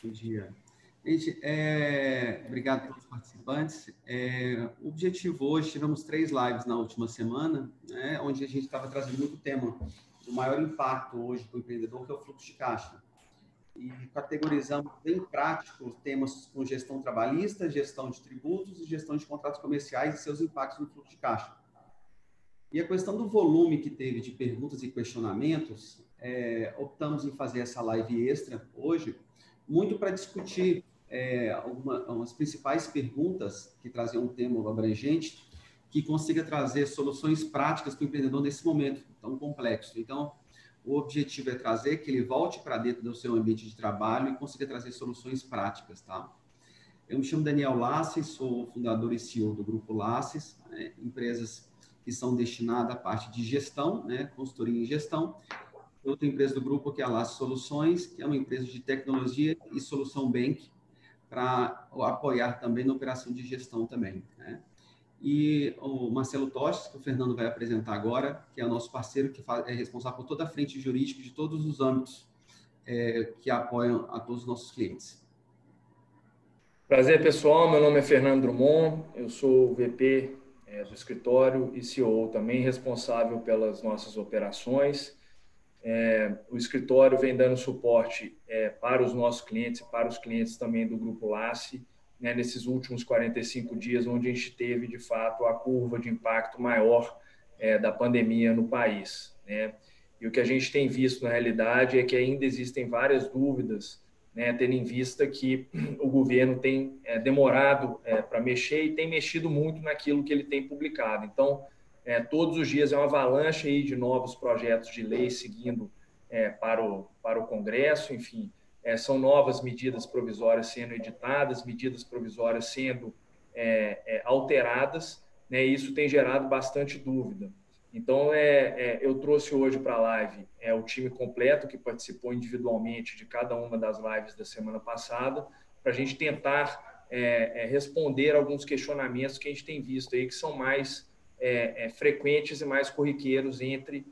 Bom dia. Gente, obrigado pelos participantes. O objetivo hoje, tivemos 3 lives na última semana, né, onde a gente estava trazendo muito tema do maior impacto hoje para o empreendedor, que é o fluxo de caixa. E categorizamos bem práticos temas com gestão trabalhista, gestão de tributos e gestão de contratos comerciais e seus impactos no fluxo de caixa. E a questão do volume que teve de perguntas e questionamentos, optamos em fazer essa live extra hoje, muito para discutir algumas principais perguntas que traziam um tema abrangente, que consiga trazer soluções práticas para o empreendedor nesse momento tão complexo. Então, o objetivo é trazer que ele volte para dentro do seu ambiente de trabalho e consiga trazer soluções práticas, tá? Eu me chamo Daniel Lasses, sou fundador e CEO do Grupo Lasses, empresas que são destinadas à parte de gestão, né, consultoria em gestão. Outra empresa do grupo que é a Lasses Soluções, que é uma empresa de tecnologia e solução bank, para apoiar também na operação de gestão também, né? E o Marcelo Toches, que o Fernando vai apresentar agora, que é o nosso parceiro, que é responsável por toda a frente jurídica de todos os âmbitos que apoiam a todos os nossos clientes. Prazer, pessoal. Meu nome é Fernando Drummond, eu sou o VP do escritório e CEO também, responsável pelas nossas operações. O escritório vem dando suporte para os nossos clientes e para os clientes também do Grupo Lassi, né, nesses últimos 45 dias, onde a gente teve, de fato, a curva de impacto maior da pandemia no país, né? E o que a gente tem visto, na realidade, é que ainda existem várias dúvidas, né, tendo em vista que o governo tem demorado para mexer e tem mexido muito naquilo que ele tem publicado. Então, todos os dias é uma avalanche aí de novos projetos de lei seguindo para o Congresso, enfim, são novas medidas provisórias sendo editadas, medidas provisórias sendo alteradas, né, e isso tem gerado bastante dúvida. Então, eu trouxe hoje para a live o time completo que participou individualmente de cada uma das lives da semana passada, para a gente tentar responder alguns questionamentos que a gente tem visto aí, que são mais frequentes e mais corriqueiros entre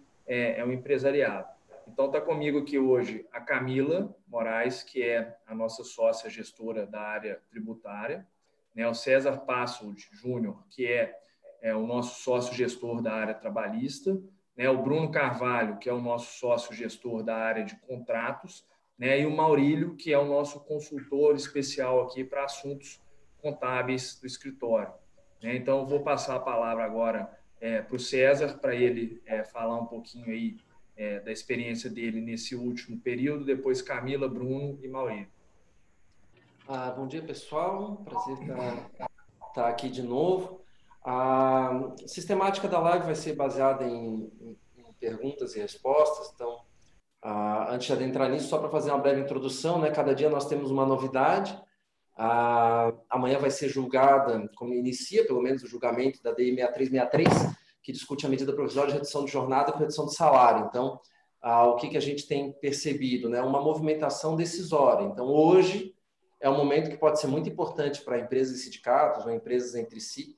o empresariado. Então, está comigo aqui hoje a Camila Moraes, que é a nossa sócia gestora da área tributária, né? O César Passo Júnior, que é o nosso sócio gestor da área trabalhista, né? O Bruno Carvalho, que é o nosso sócio gestor da área de contratos, né? E o Maurílio, que é o nosso consultor especial aqui para assuntos contábeis do escritório, né? Então, eu vou passar a palavra agora para o César, para ele falar um pouquinho aí da experiência dele nesse último período, depois Camila, Bruno e Maurílio. Bom dia, pessoal. Prazer estar aqui de novo. A sistemática da live vai ser baseada em perguntas e respostas. Então, antes de adentrar nisso, só para fazer uma breve introdução, né? Cada dia nós temos uma novidade. Amanhã vai ser julgada, como inicia pelo menos o julgamento da DI 6363, que discute a medida provisória de redução de jornada com redução de salário. Então, o que a gente tem percebido, né? Uma movimentação decisória. Então, hoje é um momento que pode ser muito importante para empresas e sindicatos ou empresas entre si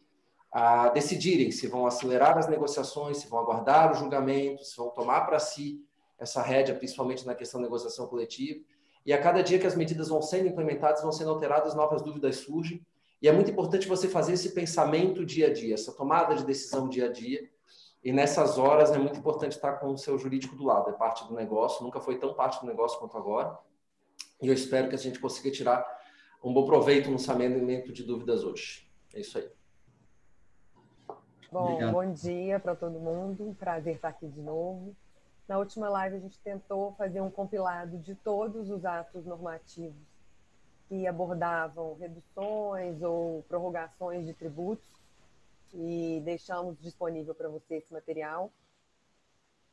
decidirem se vão acelerar as negociações, se vão aguardar o julgamento, se vão tomar para si essa rédea, principalmente na questão da negociação coletiva. E a cada dia que as medidas vão sendo implementadas, vão sendo alteradas, novas dúvidas surgem. E é muito importante você fazer esse pensamento dia a dia, essa tomada de decisão dia a dia. E nessas horas é muito importante estar com o seu jurídico do lado. É parte do negócio, nunca foi tão parte do negócio quanto agora. E eu espero que a gente consiga tirar um bom proveito no saneamento de dúvidas hoje. É isso aí. Bom, bom dia para todo mundo. Prazer estar aqui de novo. Na última live a gente tentou fazer um compilado de todos os atos normativos que abordavam reduções ou prorrogações de tributos e deixamos disponível para você esse material.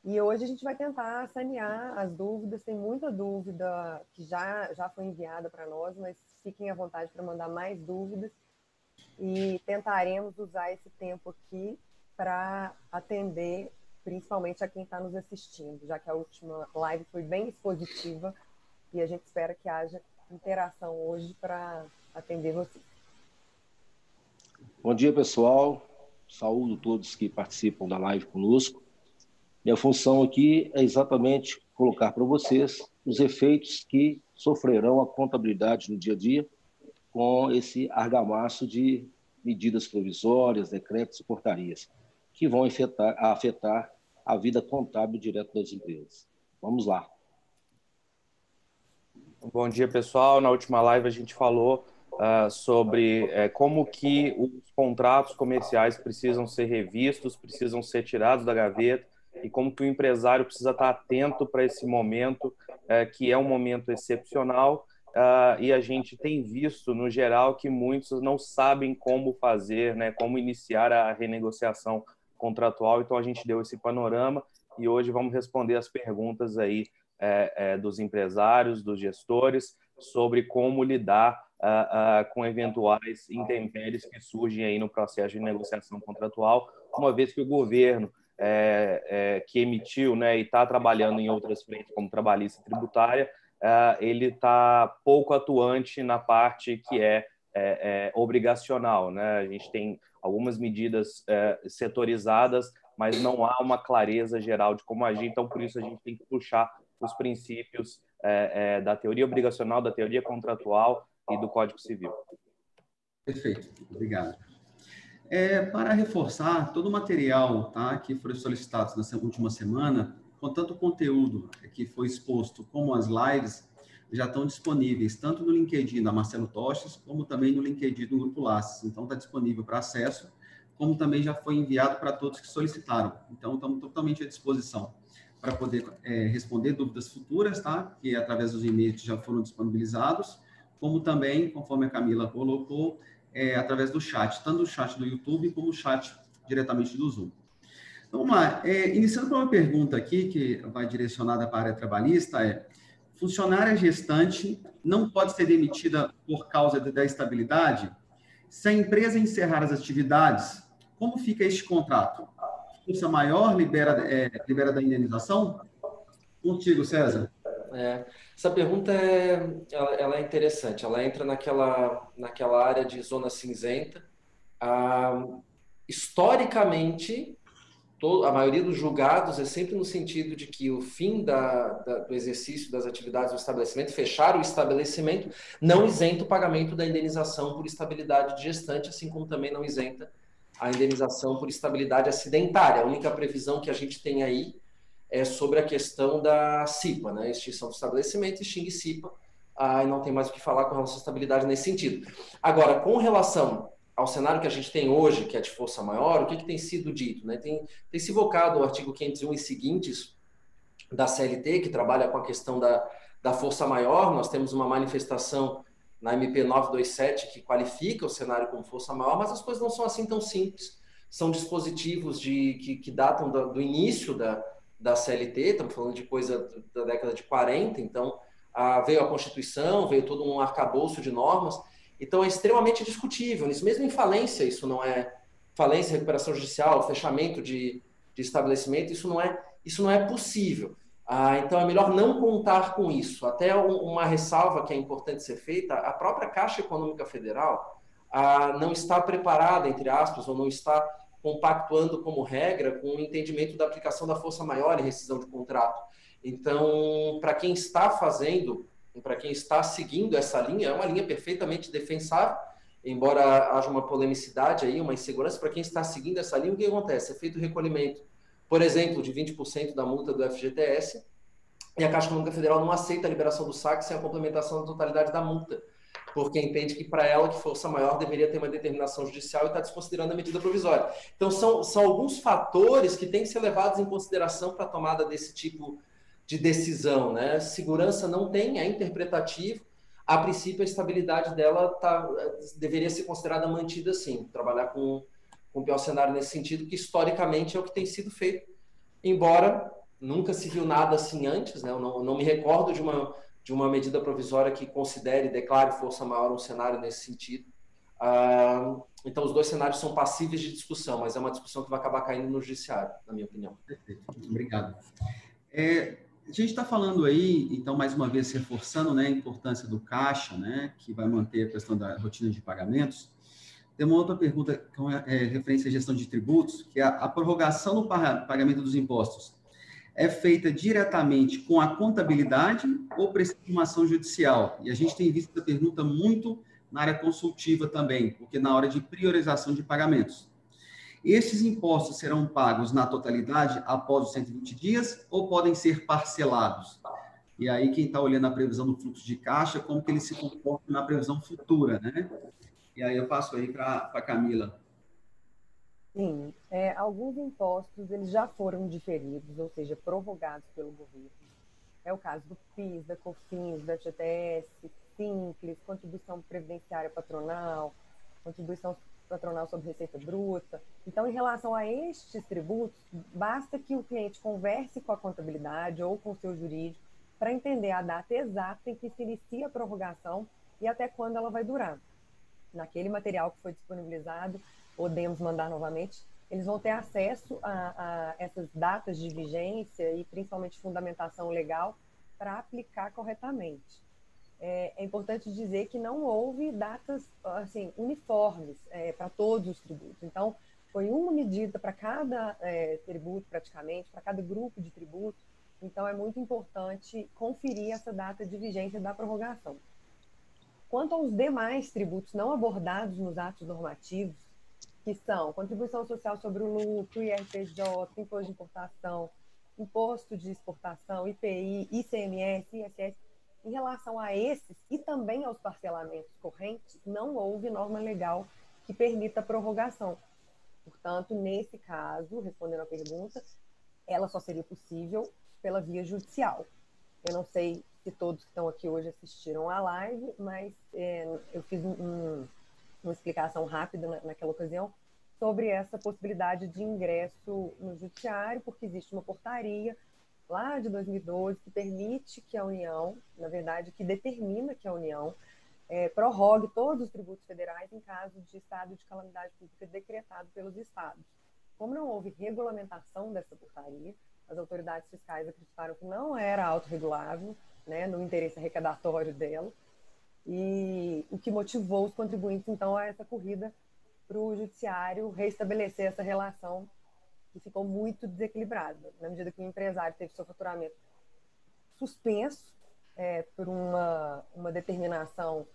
E hoje a gente vai tentar sanear as dúvidas. Tem muita dúvida que já foi enviada para nós, mas fiquem à vontade para mandar mais dúvidas e tentaremos usar esse tempo aqui para atender principalmente a quem está nos assistindo, já que a última live foi bem expositiva e a gente espera que haja interação hoje para atender vocês. Bom dia, pessoal. Saúdo todos que participam da live conosco. Minha função aqui é exatamente colocar para vocês os efeitos que sofrerão a contabilidade no dia a dia com esse argamasso de medidas provisórias, decretos e portarias, que vão afetar a vida contábil direto das empresas. Vamos lá. Bom dia, pessoal. Na última live a gente falou sobre como que os contratos comerciais precisam ser revistos, precisam ser tirados da gaveta e como que o empresário precisa estar atento para esse momento, que é um momento excepcional, e a gente tem visto, no geral, que muitos não sabem como fazer, né, como iniciar a renegociação contratual. Então, a gente deu esse panorama e hoje vamos responder as perguntas aí dos empresários, dos gestores, sobre como lidar com eventuais intempéries que surgem aí no processo de negociação contratual, uma vez que o governo que emitiu, né, e está trabalhando em outras frentes, como trabalhista e tributária, ele está pouco atuante na parte que é obrigacional, né? A gente tem algumas medidas setorizadas, mas não há uma clareza geral de como agir, então por isso a gente tem que puxar os princípios da teoria obrigacional, da teoria contratual e do Código Civil. Perfeito, obrigado. Para reforçar, todo o material, tá, que foi solicitado nessa última semana, com tanto conteúdo que foi exposto como as lives, já estão disponíveis tanto no LinkedIn da Marcelo Toches, como também no LinkedIn do Grupo Laces. Então, está disponível para acesso, como também já foi enviado para todos que solicitaram. Então, estamos totalmente à disposição para poder responder dúvidas futuras, tá? Que através dos e-mails já foram disponibilizados, como também, conforme a Camila colocou, através do chat, tanto o chat do YouTube como o chat diretamente do Zoom. Então, vamos lá. Iniciando com uma pergunta aqui, que vai direcionada para a área trabalhista, funcionária gestante não pode ser demitida por causa da estabilidade? Se a empresa encerrar as atividades, como fica este contrato? Força maior libera da indenização? Contigo, César. Essa pergunta ela é interessante. Ela entra naquela área de zona cinzenta. Historicamente, a maioria dos julgados é sempre no sentido de que o fim do exercício das atividades do estabelecimento, fechar o estabelecimento, não isenta o pagamento da indenização por estabilidade de gestante, assim como também não isenta a indenização por estabilidade acidentária. A única previsão que a gente tem aí é sobre a questão da CIPA, né? Extinção do estabelecimento, extingue CIPA, e não tem mais o que falar com relação à estabilidade nesse sentido. Agora, com relação ao cenário que a gente tem hoje, que é de força maior, o que tem sido dito, né? Tem se invocado o artigo 501 e seguintes da CLT, que trabalha com a questão da força maior. Nós temos uma manifestação na MP 927 que qualifica o cenário como força maior, mas as coisas não são assim tão simples. São dispositivos que datam do início da CLT, estamos falando de coisa da década de 40, então veio a Constituição, veio todo um arcabouço de normas, então é extremamente discutível. Mesmo em falência, isso não é falência, recuperação judicial, fechamento de estabelecimento, isso não é possível. Então é melhor não contar com isso. Até uma ressalva que é importante ser feita: a própria Caixa Econômica Federal não está preparada, entre aspas, ou não está compactuando como regra com o entendimento da aplicação da força maior em rescisão de contrato. Então, para quem está seguindo essa linha, é uma linha perfeitamente defensável, embora haja uma polemicidade aí, uma insegurança. Para quem está seguindo essa linha, o que acontece? É feito o recolhimento, por exemplo, de 20% da multa do FGTS, e a Caixa Econômica Federal não aceita a liberação do saque sem a complementação da totalidade da multa, porque entende que para ela, que força maior, deveria ter uma determinação judicial e está desconsiderando a medida provisória. Então, são alguns fatores que têm que ser levados em consideração para a tomada desse tipo de decisão, né? Segurança não tem, é interpretativo. A princípio, a estabilidade dela deveria ser considerada mantida, sim. Trabalhar com o pior cenário nesse sentido, que historicamente é o que tem sido feito, embora nunca se viu nada assim antes, né? Eu não me recordo de uma medida provisória que considere e declare força maior um cenário nesse sentido. Então, os dois cenários são passíveis de discussão, mas é uma discussão que vai acabar caindo no judiciário, na minha opinião. Perfeito, obrigado. A gente está falando aí, então, mais uma vez, reforçando, né, a importância do caixa, né, que vai manter a questão da rotina de pagamentos. Tem uma outra pergunta com referência à gestão de tributos, que é a prorrogação do pagamento dos impostos. é feita diretamente com a contabilidade ou precisa de uma ação judicial? E a gente tem visto essa pergunta muito na área consultiva também, porque na hora de priorização de pagamentos. Esses impostos serão pagos na totalidade após os 120 dias ou podem ser parcelados? E aí, quem está olhando a previsão do fluxo de caixa, como que ele se comporta na previsão futura, né? E aí eu passo aí para a Camila. Sim, alguns impostos eles já foram diferidos, ou seja, prorrogados pelo governo. É o caso do PIS, da COFINS, da FGTS, Simples, contribuição previdenciária patronal, contribuição patronal sobre receita bruta. Então, em relação a estes tributos, basta que o cliente converse com a contabilidade ou com o seu jurídico para entender a data exata em que se inicia a prorrogação e até quando ela vai durar. Naquele material que foi disponibilizado, podemos mandar novamente, eles vão ter acesso a essas datas de vigência e principalmente fundamentação legal para aplicar corretamente. É importante dizer que não houve datas assim, uniformes para todos os tributos. Então, foi uma medida para cada tributo, praticamente, para cada grupo de tributo. Então, é muito importante conferir essa data de vigência da prorrogação. Quanto aos demais tributos não abordados nos atos normativos, que são contribuição social sobre o lucro, IRPJ, imposto de importação, imposto de exportação, IPI, ICMS, ISS, em relação a esses e também aos parcelamentos correntes, não houve norma legal que permita a prorrogação. Portanto, nesse caso, respondendo à pergunta, ela só seria possível pela via judicial. Eu não sei se todos que estão aqui hoje assistiram à live, mas eu fiz uma explicação rápida naquela ocasião sobre essa possibilidade de ingresso no judiciário, porque existe uma portaria lá de 2012 que permite que a União, na verdade, que determina que a União prorrogue todos os tributos federais em caso de estado de calamidade pública decretado pelos estados. Como não houve regulamentação dessa portaria, as autoridades fiscais acreditaram que não era autorregulável, né, no interesse arrecadatório dela, e o que motivou os contribuintes, então, a essa corrida para o judiciário restabelecer essa relação que ficou muito desequilibrada, na medida que o empresário teve seu faturamento suspenso por uma determinação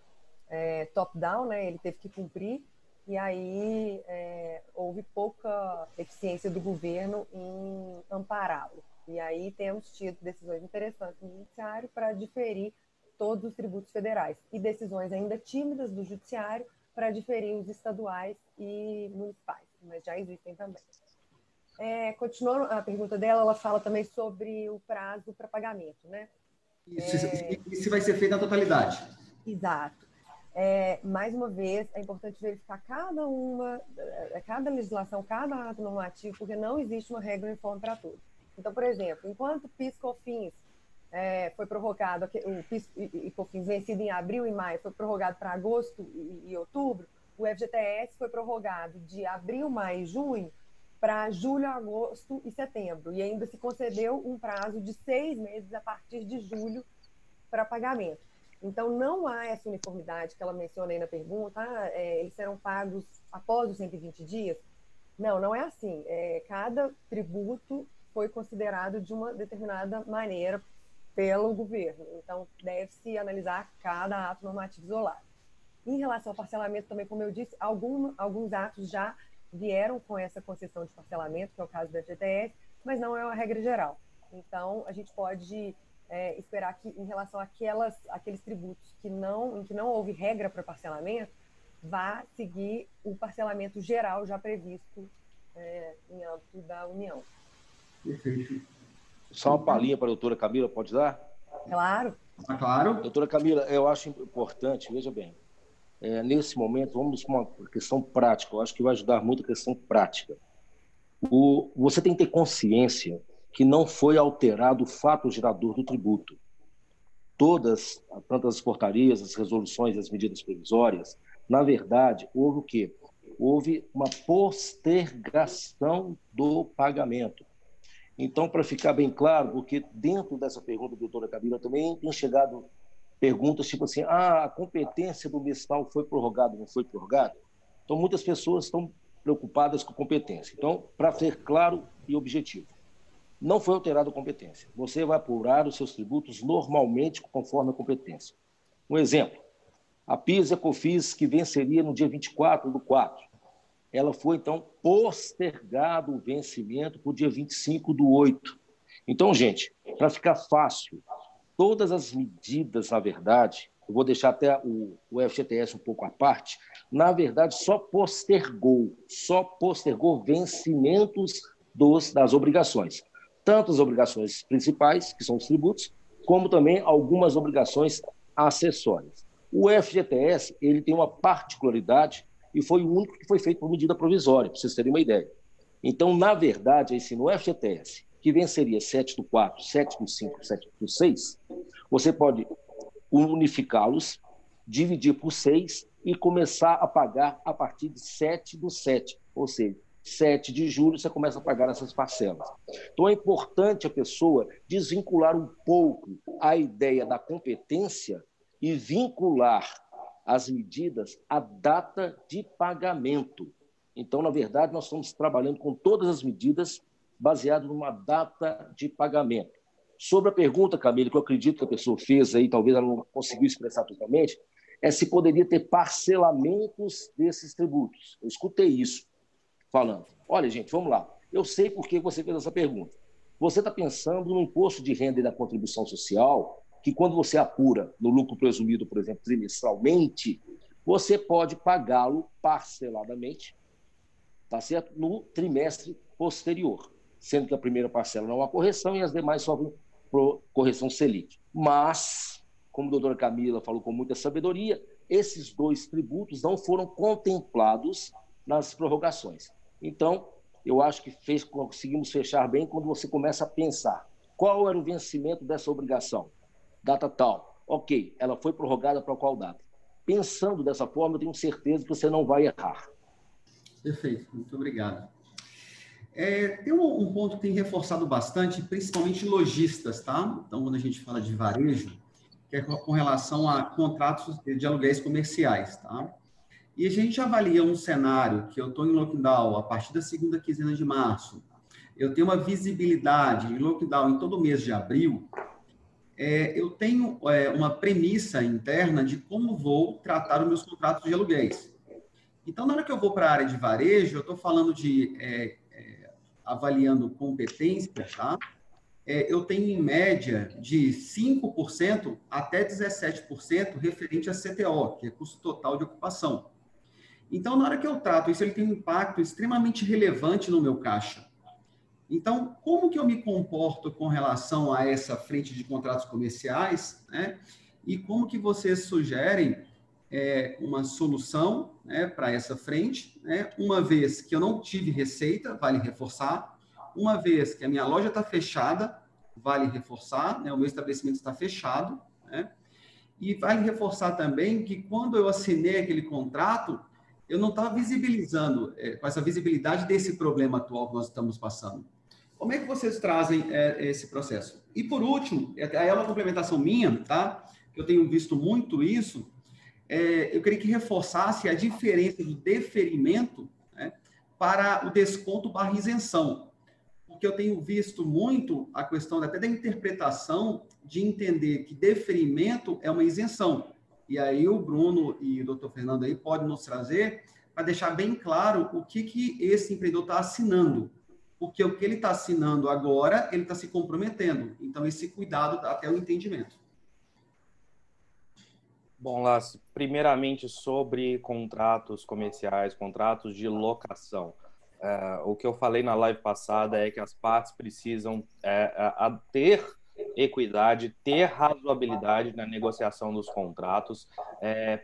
top-down, né, ele teve que cumprir, e aí houve pouca eficiência do governo em ampará-lo. E aí temos tido decisões interessantes no judiciário para diferir todos os tributos federais e decisões ainda tímidas do judiciário para diferir os estaduais e municipais, mas já existem também. Continuando a pergunta dela, ela fala também sobre o prazo para pagamento, né? Isso vai ser feito na totalidade. Exato. Mais uma vez, é importante verificar cada legislação, cada ato normativo, porque não existe uma regra uniforme para tudo. Então, por exemplo, enquanto o PIS/COFINS foi prorrogado, o PIS e COFINS vencido em abril e maio foi prorrogado para agosto e outubro, o FGTS foi prorrogado de abril, maio e junho para julho, agosto e setembro, e ainda se concedeu um prazo de 6 meses a partir de julho para pagamento. Então, não há essa uniformidade que ela menciona aí na pergunta, eles serão pagos após os 120 dias? Não é assim. Cada tributo foi considerado de uma determinada maneira pelo governo. Então, deve-se analisar cada ato normativo isolado. Em relação ao parcelamento, também, como eu disse, alguns atos já vieram com essa concessão de parcelamento, que é o caso da FGTS, mas não é uma regra geral. Então, a gente pode esperar que, em relação àqueles tributos em que não houve regra para parcelamento, vá seguir o parcelamento geral já previsto em âmbito da União. Perfeito. Só uma palhinha para a doutora Camila, pode dar? Claro. Claro. Doutora Camila, eu acho importante, veja bem, nesse momento, vamos para uma questão prática, eu acho que vai ajudar muito a questão prática. Você tem que ter consciência que não foi alterado o fato gerador do tributo. Todas, tanto as portarias, as resoluções, as medidas provisórias, na verdade, houve o quê? Houve uma postergação do pagamento. Então, para ficar bem claro, porque dentro dessa pergunta da doutora Camila também tem chegado perguntas tipo assim, a competência do mês tal foi prorrogada, não foi prorrogada? Então, muitas pessoas estão preocupadas com competência. Então, para ser claro e objetivo, Não foi alterada a competência. Você vai apurar os seus tributos normalmente conforme a competência. Um exemplo, a PIS e a COFINS, que venceria no dia 24/4, ela foi, então, postergado o vencimento para o dia 25/8. Então, gente, para ficar fácil, todas as medidas, na verdade, eu vou deixar até o FGTS um pouco à parte, na verdade, só postergou vencimentos das obrigações. Tanto as obrigações principais, que são os tributos, como também algumas obrigações acessórias. O FGTS ele tem uma particularidade e foi o único que foi feito por medida provisória, para vocês terem uma ideia. Então, na verdade, no FGTS, que venceria 7/4, 7/5, 7/6, você pode unificá-los, dividir por 6 e começar a pagar a partir de 7/7, ou seja, 7 de julho você começa a pagar essas parcelas. Então é importante a pessoa desvincular um pouco a ideia da competência e vincular as medidas à data de pagamento. Então, na verdade, nós estamos trabalhando com todas as medidas baseadas numa data de pagamento. Sobre a pergunta, Camila, que eu acredito que a pessoa fez aí, talvez ela não conseguiu expressar totalmente, é se poderia ter parcelamentos desses tributos. Eu escutei isso falando. Olha, gente, vamos lá. Eu sei por que você fez essa pergunta. Você está pensando no imposto de renda e da contribuição social, que quando você apura no lucro presumido, por exemplo, trimestralmente, você pode pagá-lo parceladamente, tá certo? No trimestre posterior, sendo que a primeira parcela não há correção e as demais sofrem correção Selic. Mas, como a doutora Camila falou com muita sabedoria, esses dois tributos não foram contemplados nas prorrogações. Então, eu acho que conseguimos fechar bem quando você começa a pensar qual era o vencimento dessa obrigação. Data tal. Ok, ela foi prorrogada para qual data? Pensando dessa forma, eu tenho certeza que você não vai errar. Perfeito, muito obrigado. Tem um ponto que tem reforçado bastante, principalmente lojistas, tá? Então, quando a gente fala de varejo, que é com relação a contratos de aluguéis comerciais, tá? E a gente avalia um cenário que eu estou em lockdown a partir da segunda quinzena de março, eu tenho uma visibilidade de lockdown em todo o mês de abril, eu tenho uma premissa interna de como vou tratar os meus contratos de aluguéis. Então, na hora que eu vou para a área de varejo, eu estou falando de avaliando competência, tá? Eu tenho em média de 5% até 17% referente a CTO, que é custo total de ocupação. Então, na hora que eu trato isso, ele tem um impacto extremamente relevante no meu caixa. Então, como que eu me comporto com relação a essa frente de contratos comerciais, né? E como que vocês sugerem uma solução, né, para essa frente, né? Uma vez que eu não tive receita, vale reforçar. Uma vez que a minha loja está fechada, vale reforçar, né? O meu estabelecimento está fechado, né? E vale reforçar também que quando eu assinei aquele contrato, eu não estava visibilizando, com essa visibilidade desse problema atual que nós estamos passando. Como é que vocês trazem esse processo? E por último, aí é uma complementação minha, tá? Que eu tenho visto muito isso, eu queria que reforçasse a diferença do deferimento, né, para o desconto / isenção. Porque eu tenho visto muito a questão até da interpretação de entender que deferimento é uma isenção. E aí o Bruno e o Dr. Fernando aí podem nos trazer para deixar bem claro o que esse empreendedor está assinando. Porque o que ele está assinando agora, ele está se comprometendo. Então, esse cuidado até o entendimento. Bom, Lácio, primeiramente sobre contratos comerciais, contratos de locação. O que eu falei na live passada é que as partes precisam ter equidade, ter razoabilidade na negociação dos contratos,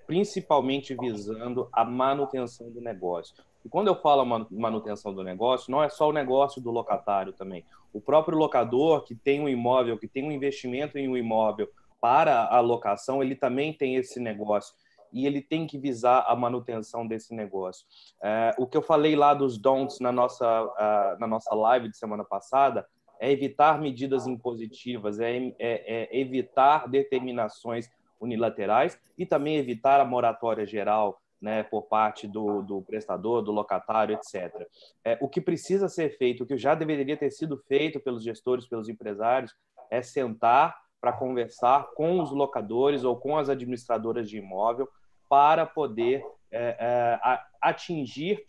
principalmente visando a manutenção do negócio. E quando eu falo manutenção do negócio, não é só o negócio do locatário também. O próprio locador que tem um imóvel, que tem um investimento em um imóvel para a locação, ele também tem esse negócio e ele tem que visar a manutenção desse negócio. O que eu falei lá dos don'ts na nossa live de semana passada é evitar medidas impositivas, evitar determinações unilaterais e também evitar a moratória geral né, por parte do prestador, do locatário, etc. O que precisa ser feito, o que já deveria ter sido feito pelos gestores, pelos empresários, é sentar para conversar com os locadores ou com as administradoras de imóvel para poder atingir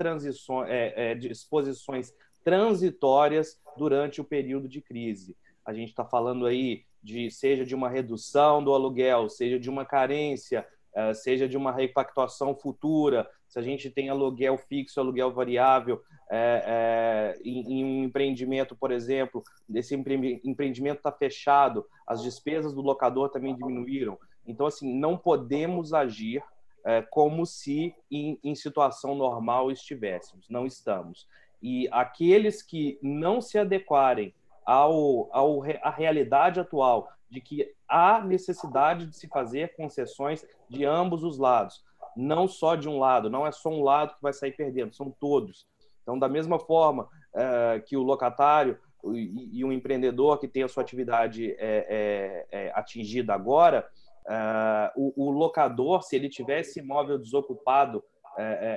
disposições transitórias durante o período de crise. A gente está falando aí seja de uma redução do aluguel, seja de uma carência, seja de uma repactuação futura, se a gente tem aluguel fixo, aluguel variável, em um empreendimento, por exemplo, esse empreendimento está fechado, as despesas do locador também diminuíram. Então, assim, não podemos agir como se em situação normal estivéssemos. Não estamos. E aqueles que não se adequarem à realidade atual, de que há necessidade de se fazer concessões de ambos os lados, não só de um lado, não é só um lado que vai sair perdendo, são todos. Então, da mesma forma que o locatário e o empreendedor que tem a sua atividade atingida agora, o locador, se ele tiver esse imóvel desocupado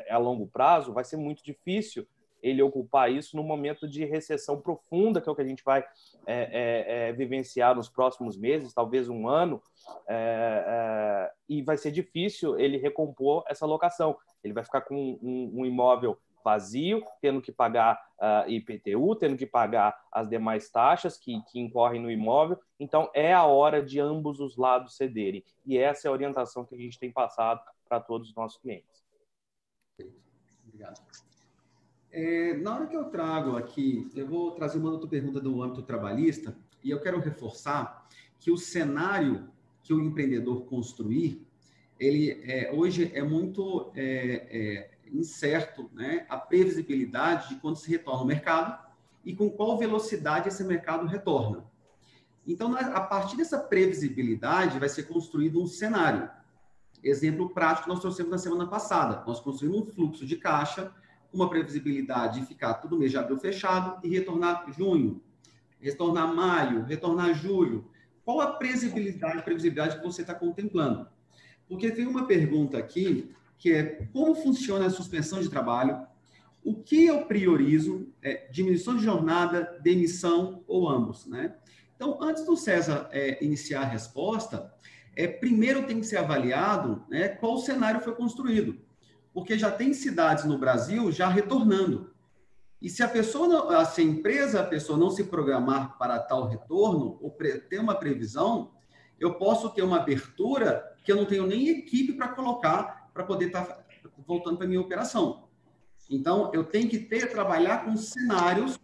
a longo prazo, vai ser muito difícil ele ocupar isso no momento de recessão profunda, que é o que a gente vai vivenciar nos próximos meses, talvez um ano, e vai ser difícil ele recompor essa locação. Ele vai ficar com um imóvel vazio, tendo que pagar IPTU, tendo que pagar as demais taxas que incorrem no imóvel. Então, é a hora de ambos os lados cederem. E essa é a orientação que a gente tem passado para todos os nossos clientes. Obrigado. Na hora que eu trago aqui, eu vou trazer uma outra pergunta do âmbito trabalhista, e eu quero reforçar que o cenário que o empreendedor construir, ele hoje é muito incerto, né? A previsibilidade de quando se retorna ao mercado e com qual velocidade esse mercado retorna. Então, a partir dessa previsibilidade, vai ser construído um cenário. Exemplo prático que nós trouxemos na semana passada. Nós construímos um fluxo de caixa, uma previsibilidade de ficar todo mês de abril fechado e retornar junho, retornar maio, retornar julho. Qual a previsibilidade que você está contemplando? Porque tem uma pergunta aqui, que é como funciona a suspensão de trabalho, o que eu priorizo, diminuição de jornada, demissão ou ambos, né? Então, antes do César iniciar a resposta, primeiro tem que ser avaliado, né, qual cenário foi construído. Porque já tem cidades no Brasil já retornando. E se a empresa não se programar para tal retorno, ou ter uma previsão, eu posso ter uma abertura que eu não tenho nem equipe para colocar, para poder estar voltando para a minha operação. Então, eu tenho que trabalhar com cenários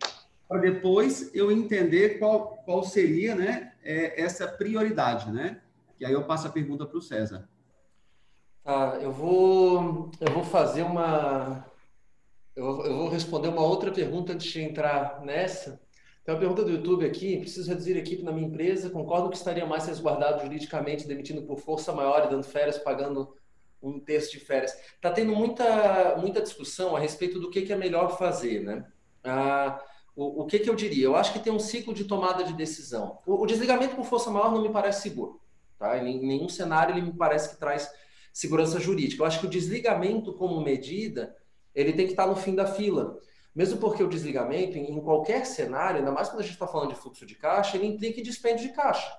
para depois eu entender qual seria, né, essa prioridade, né? E aí eu passo a pergunta para o César. Eu vou fazer eu vou responder uma outra pergunta antes de entrar nessa. Tem uma pergunta do YouTube aqui: preciso reduzir a equipe na minha empresa, concordo que estaria mais resguardado juridicamente demitindo por força maior e dando férias, pagando um terço de férias. Está tendo muita discussão a respeito do que é melhor fazer, né? O que eu diria? Eu acho que tem um ciclo de tomada de decisão. O desligamento por força maior não me parece seguro, tá? Em nenhum cenário ele me parece que traz segurança jurídica. Eu acho que o desligamento como medida, ele tem que estar no fim da fila. Mesmo porque o desligamento, em qualquer cenário, ainda mais quando a gente está falando de fluxo de caixa, ele implica dispêndio de caixa.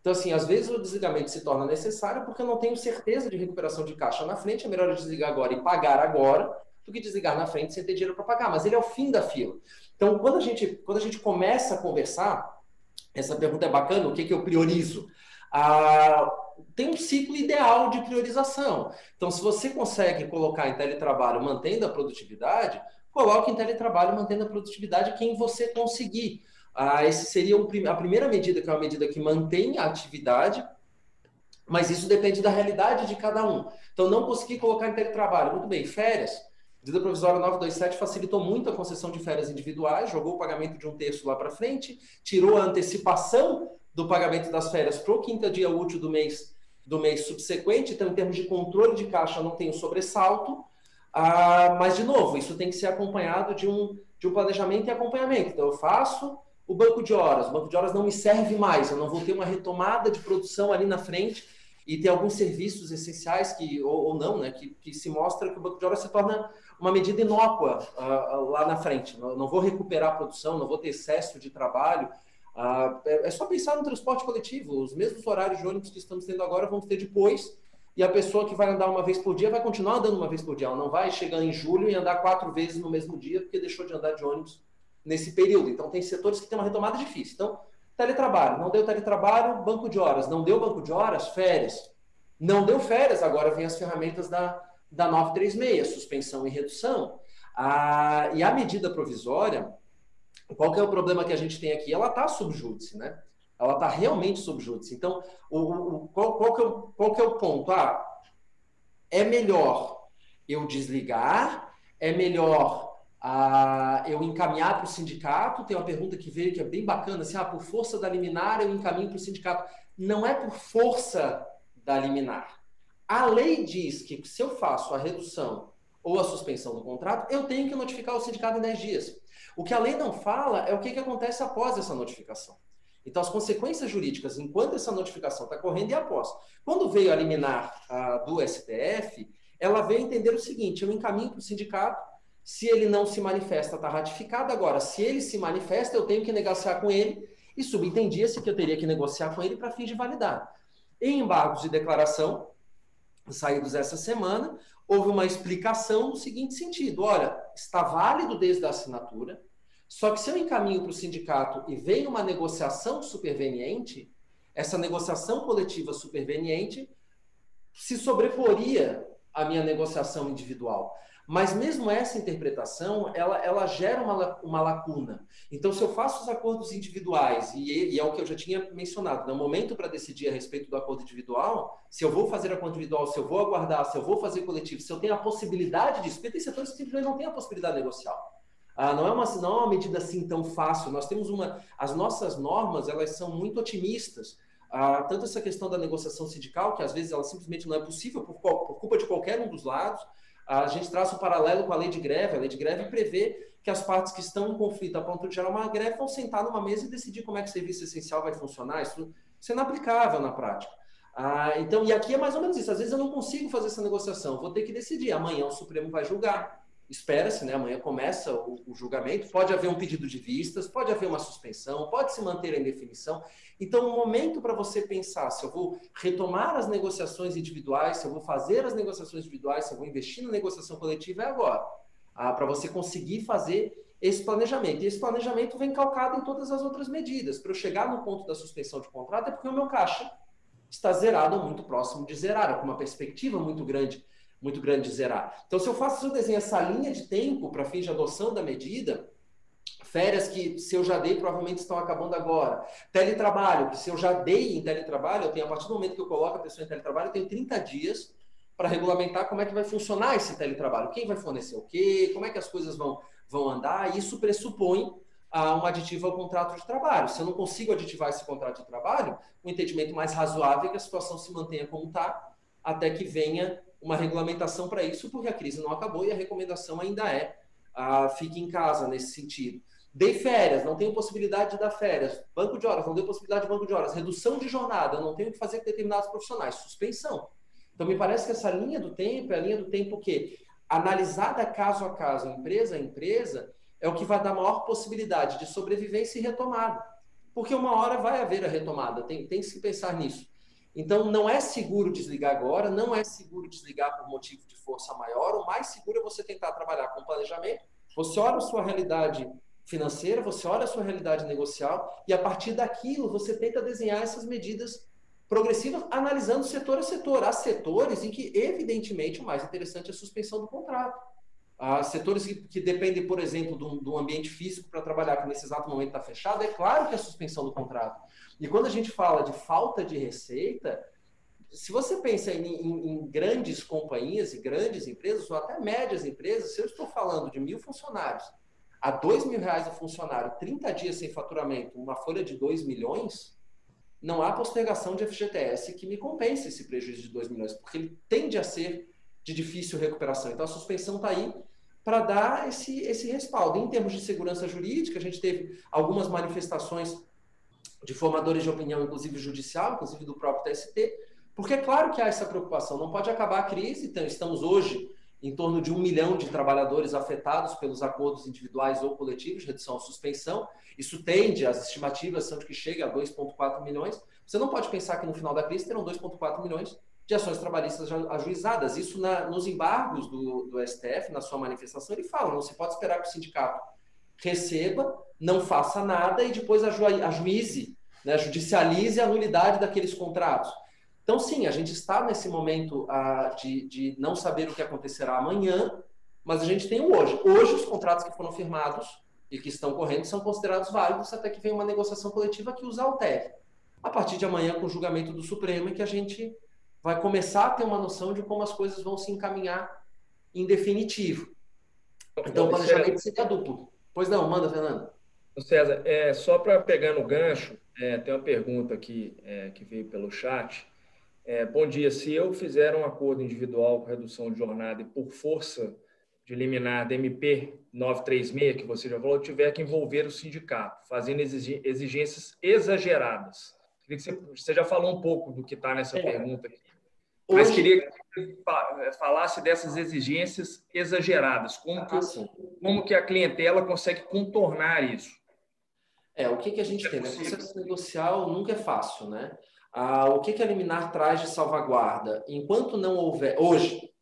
Então, assim, às vezes o desligamento se torna necessário porque eu não tenho certeza de recuperação de caixa na frente. É melhor eu desligar agora e pagar agora do que desligar na frente sem ter dinheiro para pagar. Mas ele é o fim da fila. Então, quando a gente começa a conversar, essa pergunta é bacana, o que eu priorizo? Tem um ciclo ideal de priorização. Então, se você consegue colocar em teletrabalho mantendo a produtividade, coloque em teletrabalho mantendo a produtividade quem você conseguir. Esse seria a primeira medida, que é uma medida que mantém a atividade, mas isso depende da realidade de cada um. Então, não conseguir colocar em teletrabalho. Muito bem, férias. A medida provisória 927 facilitou muito a concessão de férias individuais, jogou o pagamento de um terço lá para frente, tirou a antecipação do pagamento das férias para o quinto dia útil do mês subsequente. Então, em termos de controle de caixa, não tem um sobressalto. Mas, de novo, isso tem que ser acompanhado de um planejamento e acompanhamento. Então, eu faço o banco de horas. O banco de horas não me serve mais. Eu não vou ter uma retomada de produção ali na frente. e tem alguns serviços essenciais ou não, né, que se mostra que o banco de horas se torna uma medida inócua lá na frente. Não vou recuperar a produção, não vou ter excesso de trabalho. É só pensar no transporte coletivo. Os mesmos horários de ônibus que estamos tendo agora vamos ter depois, e a pessoa que vai andar uma vez por dia vai continuar andando uma vez por dia. Ela não vai chegar em julho e andar 4 vezes no mesmo dia porque deixou de andar de ônibus nesse período. Então, tem setores que têm uma retomada difícil. Então, teletrabalho. Não deu teletrabalho, banco de horas. Não deu banco de horas, férias. Não deu férias, agora vem as ferramentas da 936, suspensão e redução. E a medida provisória, qual que é o problema que a gente tem aqui? Ela está sob júdice, né? Ela está realmente sob júdice. Então, qual que é o ponto? É melhor eu desligar, é melhor eu encaminhar para o sindicato. Tem uma pergunta que veio que é bem bacana, assim, por força da liminar eu encaminho para o sindicato. Não é por força da liminar. A lei diz que se eu faço a redução ou a suspensão do contrato, eu tenho que notificar o sindicato em 10 dias. O que a lei não fala é o que acontece após essa notificação. Então, as consequências jurídicas, enquanto essa notificação está correndo, e após. Quando veio a liminar do STF, ela veio entender o seguinte: eu encaminho para o sindicato, se ele não se manifesta, está ratificado. Agora, se ele se manifesta, eu tenho que negociar com ele, e subentendia-se que eu teria que negociar com ele para fins de validade. Em embargos de declaração, saídos essa semana, houve uma explicação no seguinte sentido: olha, está válido desde a assinatura, só que se eu encaminho para o sindicato e vem uma negociação superveniente, essa negociação coletiva superveniente se sobreporia à minha negociação individual. Mas mesmo essa interpretação, ela gera uma lacuna. Então, se eu faço os acordos individuais, e é o que eu já tinha mencionado, no momento para decidir a respeito do acordo individual, se eu vou fazer acordo individual, se eu vou aguardar, se eu vou fazer coletivo, se eu tenho a possibilidade disso, porque tem setores que simplesmente não têm a possibilidade negocial. Não é uma medida assim tão fácil. Nós temos as nossas normas, elas são muito otimistas. Tanto essa questão da negociação sindical, que às vezes ela simplesmente não é possível por culpa de qualquer um dos lados. A gente traça um paralelo com a lei de greve. A lei de greve prevê que as partes que estão em conflito a ponto de gerar uma greve vão sentar numa mesa e decidir como é que o serviço essencial vai funcionar. Isso é inaplicável na prática. Então, e aqui é mais ou menos isso. Às vezes eu não consigo fazer essa negociação, vou ter que decidir. Amanhã o Supremo vai julgar. Espera-se, né? Amanhã começa o julgamento, pode haver um pedido de vistas, pode haver uma suspensão, pode se manter a indefinição. Então, o momento para você pensar se eu vou retomar as negociações individuais, se eu vou fazer as negociações individuais, se eu vou investir na negociação coletiva, é agora. Para você conseguir fazer esse planejamento. E esse planejamento vem calcado em todas as outras medidas. Para eu chegar no ponto da suspensão de contrato, é porque o meu caixa está zerado ou muito próximo de zerar, com uma perspectiva muito grande de zerar. Então, se eu desenho essa linha de tempo para fins de adoção da medida, férias que, se eu já dei, provavelmente estão acabando agora. Teletrabalho, que se eu já dei em teletrabalho, a partir do momento que eu coloco a pessoa em teletrabalho, eu tenho 30 dias para regulamentar como é que vai funcionar esse teletrabalho. Quem vai fornecer o quê? Como é que as coisas vão andar? Isso pressupõe um aditivo ao contrato de trabalho. Se eu não consigo aditivar esse contrato de trabalho, o entendimento mais razoável é que a situação se mantenha como está, até que venha uma regulamentação para isso, porque a crise não acabou e a recomendação ainda fique em casa nesse sentido. Dei férias, não tenho possibilidade de dar férias. Banco de horas, não deu possibilidade de banco de horas. Redução de jornada, não tenho o que fazer com determinados profissionais. Suspensão. Então, me parece que essa linha do tempo é a linha do tempo que, analisada caso a caso, empresa a empresa, é o que vai dar maior possibilidade de sobrevivência e retomada. Porque uma hora vai haver a retomada, tem que se pensar nisso. Então, não é seguro desligar agora, não é seguro desligar por motivo de força maior. O mais seguro é você tentar trabalhar com planejamento. Você olha a sua realidade financeira, você olha a sua realidade negocial e, a partir daquilo, você tenta desenhar essas medidas progressivas, analisando setor a setor. Há setores em que, evidentemente, o mais interessante é a suspensão do contrato. Há setores que dependem, por exemplo, do ambiente físico para trabalhar, que nesse exato momento está fechado, é claro que é a suspensão do contrato. E quando a gente fala de falta de receita, se você pensa em grandes companhias e grandes empresas, ou até médias empresas, se eu estou falando de 1.000 funcionários, a R$2.000 a funcionário, 30 dias sem faturamento, uma folha de 2 milhões, não há postergação de FGTS que me compense esse prejuízo de 2 milhões, porque ele tende a ser de difícil recuperação. Então, a suspensão está aí para dar esse respaldo. Em termos de segurança jurídica, a gente teve algumas manifestações de formadores de opinião, inclusive judicial, inclusive do próprio TST, Porque é claro que há essa preocupação, não pode acabar a crise, então estamos hoje em torno de 1 milhão de trabalhadores afetados pelos acordos individuais ou coletivos, redução ou suspensão. Isso tende, as estimativas são de que chegue a 2,4 milhões. Você não pode pensar que no final da crise terão 2,4 milhões de ações trabalhistas ajuizadas. Isso nos embargos do STF, na sua manifestação, ele fala, não se pode esperar que o sindicato receba, não faça nada e depois ajuize, né, judicialize a nulidade daqueles contratos. Então, sim, a gente está nesse momento de não saber o que acontecerá amanhã, mas a gente tem o hoje. Hoje, os contratos que foram firmados e que estão correndo são considerados válidos até que venha uma negociação coletiva que os altere. A partir de amanhã, com o julgamento do Supremo, é que a gente vai começar a ter uma noção de como as coisas vão se encaminhar em definitivo. Então, o planejamento seria duplo. Pois não, manda, Fernando. César, só para pegar no gancho, tem uma pergunta aqui que veio pelo chat. Bom dia, se eu fizer um acordo individual com redução de jornada e por força de liminar da MP 936, que você já falou, eu tiver que envolver o sindicato, fazendo exigências exageradas. Queria que você já falou um pouco do que está nessa pergunta aqui, mas queria que você falasse dessas exigências exageradas. Como que a clientela consegue contornar isso? O que a gente tem? O processo negocial nunca é fácil, né? O que a liminar traz de salvaguarda? Enquanto não houver... Hoje,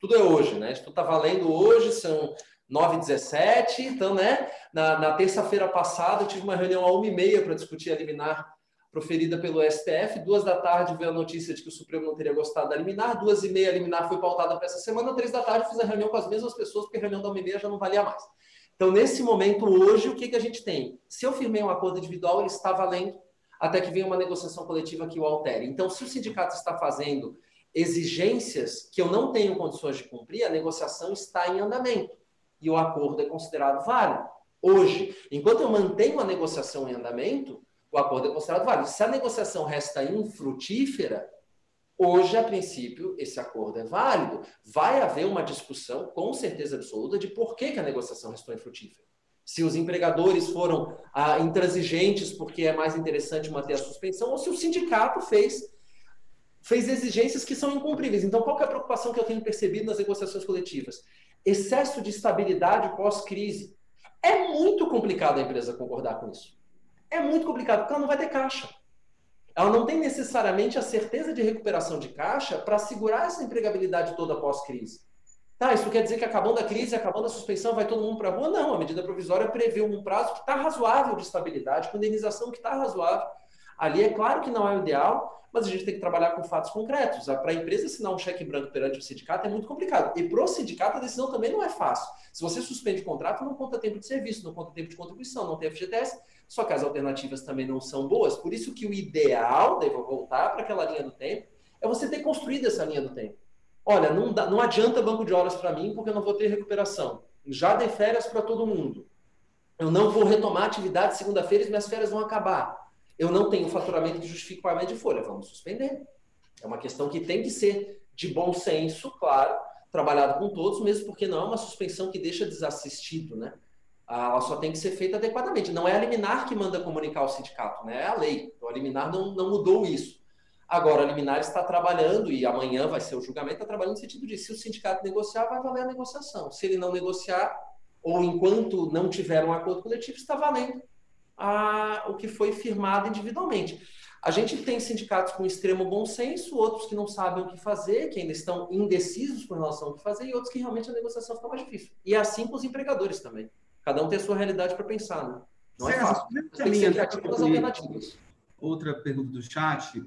tudo é hoje, né? Isso está valendo hoje, são 9h17, então, né? Na terça-feira passada, eu tive uma reunião às 1h30 para discutir a liminar proferida pelo STF. 2h veio a notícia de que o Supremo não teria gostado da liminar. 2h30 a liminar foi pautada para essa semana. 3h fiz a reunião com as mesmas pessoas, porque a reunião da 1h30 já não valia mais. Então, nesse momento, hoje, o que a gente tem? Se eu firmei um acordo individual, ele está valendo até que venha uma negociação coletiva que o altere. Então, se o sindicato está fazendo exigências que eu não tenho condições de cumprir, a negociação está em andamento e o acordo é considerado válido. Hoje, enquanto eu mantenho a negociação em andamento, o acordo é considerado válido. Se a negociação resta infrutífera, hoje, a princípio, esse acordo é válido. Vai haver uma discussão, com certeza absoluta, de por que a negociação restou infrutífera. Se os empregadores foram intransigentes porque é mais interessante manter a suspensão, ou se o sindicato fez exigências que são incumpríveis. Então, qual que é a preocupação que eu tenho percebido nas negociações coletivas? Excesso de estabilidade pós-crise. É muito complicado a empresa concordar com isso. É muito complicado, porque ela não vai ter caixa. Ela não tem necessariamente a certeza de recuperação de caixa para segurar essa empregabilidade toda pós-crise. Tá, isso quer dizer que acabando a crise, acabando a suspensão, vai todo mundo para a rua? Não, a medida provisória prevê um prazo que está razoável de estabilidade, com indenização que está razoável. Ali é claro que não é o ideal, mas a gente tem que trabalhar com fatos concretos. Para a empresa assinar um cheque branco perante o sindicato é muito complicado. E para o sindicato a decisão também não é fácil. Se você suspende o contrato, não conta tempo de serviço, não conta tempo de contribuição, não tem FGTS, só que as alternativas também não são boas. Por isso que o ideal, devo voltar para aquela linha do tempo, é você ter construído essa linha do tempo. Olha, não adianta banco de horas para mim porque eu não vou ter recuperação. Já dei férias para todo mundo. Eu não vou retomar a atividade segunda-feira e minhas férias vão acabar. Eu não tenho faturamento que justifique o pagamento de folha. Vamos suspender. É uma questão que tem que ser de bom senso, claro, trabalhado com todos, mesmo porque não é uma suspensão que deixa desassistido, né? Ela só tem que ser feita adequadamente. Não é a liminar que manda comunicar ao sindicato, né? É a lei. Então, a liminar não mudou isso. Agora, a liminar está trabalhando, e amanhã vai ser o julgamento, está trabalhando no sentido de se o sindicato negociar, vai valer a negociação. Se ele não negociar, ou enquanto não tiver um acordo coletivo, está valendo o que foi firmado individualmente. A gente tem sindicatos com extremo bom senso, outros que não sabem o que fazer, que ainda estão indecisos com relação ao que fazer, e outros que realmente a negociação fica mais difícil. E é assim com os empregadores também. Cada um tem a sua realidade para pensar, né? Não é fácil. Tem que ser criativo nas alternativas. Outra pergunta do chat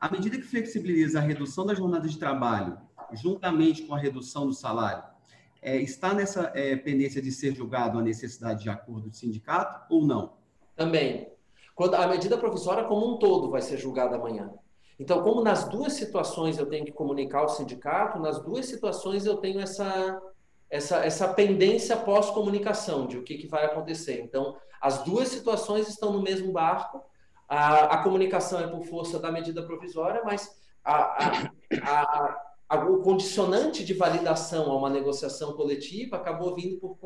à medida que flexibiliza a redução da jornada de trabalho, juntamente com a redução do salário, está nessa pendência de ser julgado a necessidade de acordo do sindicato ou não? Também. Quando a medida provisória como um todo vai ser julgada amanhã. Então, como nas duas situações eu tenho que comunicar ao sindicato, nas duas situações eu tenho essa pendência pós-comunicação de o que vai acontecer. Então, as duas situações estão no mesmo barco. A comunicação é por força da medida provisória, mas o condicionante de validação a uma negociação coletiva acabou vindo por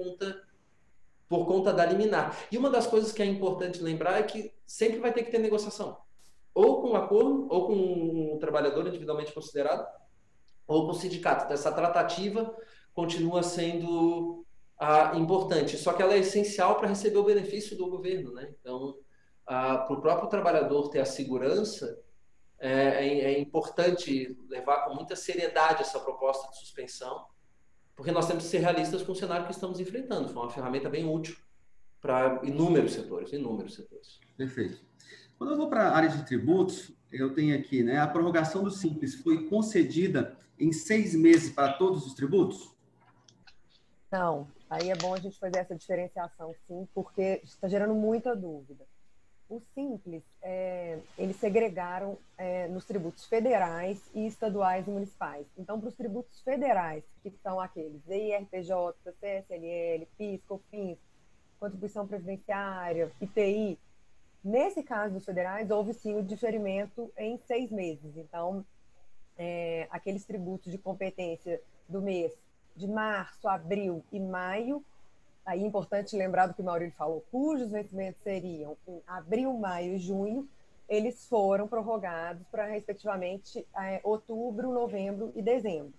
conta da liminar. E uma das coisas que é importante lembrar é que sempre vai ter que ter negociação. ou com um acordo, ou com um trabalhador individualmente considerado, ou com o sindicato. Então, essa tratativa continua sendo importante, só que ela é essencial para receber o benefício do governo, né? Então, para o próprio trabalhador ter a segurança, é importante levar com muita seriedade essa proposta de suspensão, porque nós temos que ser realistas com o cenário que estamos enfrentando. Foi uma ferramenta bem útil para inúmeros setores. Perfeito. Quando eu vou para a área de tributos, eu tenho aqui, né, a prorrogação do Simples foi concedida em 6 meses para todos os tributos? Não, aí é bom a gente fazer essa diferenciação, sim, porque está gerando muita dúvida. O Simples, eles segregaram nos tributos federais e estaduais e municipais. Então, para os tributos federais, que são aqueles IRPJ, CSLL, PIS, COFINS, contribuição previdenciária, IPI, nesse caso dos federais, houve sim o diferimento em 6 meses. Então, aqueles tributos de competência do mês de março, abril e maio, aí é importante lembrar do que o Maurílio falou, cujos vencimentos seriam em abril, maio e junho, eles foram prorrogados para, respectivamente, outubro, novembro e dezembro.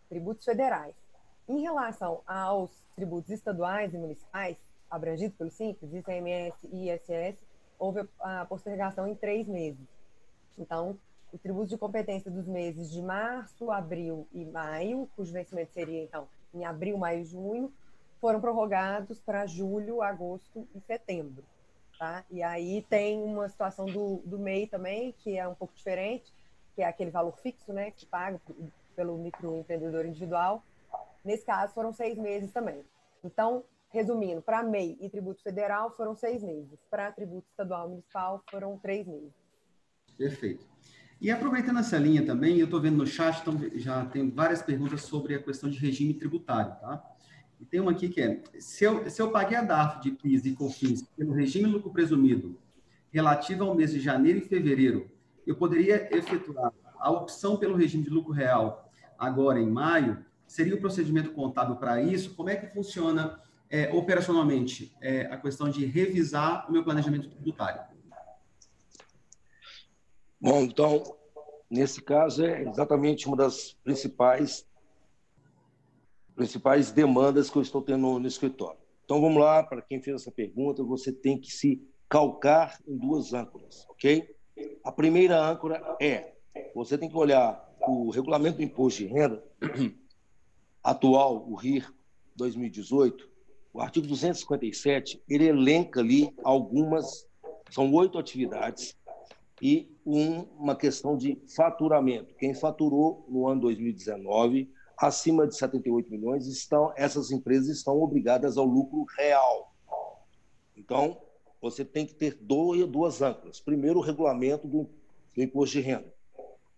Tributos federais. Em relação aos tributos estaduais e municipais, abrangidos pelo Simples, ICMS e ISS, houve a postergação em 3 meses. Então, os tributos de competência dos meses de março, abril e maio, cujo vencimento seria, então, em abril, maio e junho, foram prorrogados para julho, agosto e setembro. Tá? E aí tem uma situação do MEI também, que é um pouco diferente, que é aquele valor fixo, né, que paga pelo microempreendedor individual. Nesse caso, foram 6 meses também. Então, resumindo, para MEI e tributo federal foram 6 meses. Para tributo estadual e municipal foram 3 meses. Perfeito. E aproveitando essa linha também, eu estou vendo no chat, então já tem várias perguntas sobre a questão de regime tributário, tá? E tem uma aqui que é, se eu paguei a DARF de PIS e COFINS pelo regime lucro presumido relativo ao mês de janeiro e fevereiro, eu poderia efetuar a opção pelo regime de lucro real agora em maio? Seria o procedimento contábil para isso? Como é que funciona operacionalmente a questão de revisar o meu planejamento tributário? Bom, então, nesse caso, é exatamente uma das principais demandas que eu estou tendo no escritório. Então, vamos lá, para quem fez essa pergunta, você tem que se calcar em 2 âncoras, ok? A primeira âncora você tem que olhar o regulamento do imposto de renda atual, o RIR 2018, o artigo 257, ele elenca ali são 8 atividades, e uma questão de faturamento. Quem faturou no ano 2019 acima de 78 milhões, essas empresas estão obrigadas ao lucro real. Então, você tem que ter 2 âncoras. Primeiro, o regulamento do imposto de renda.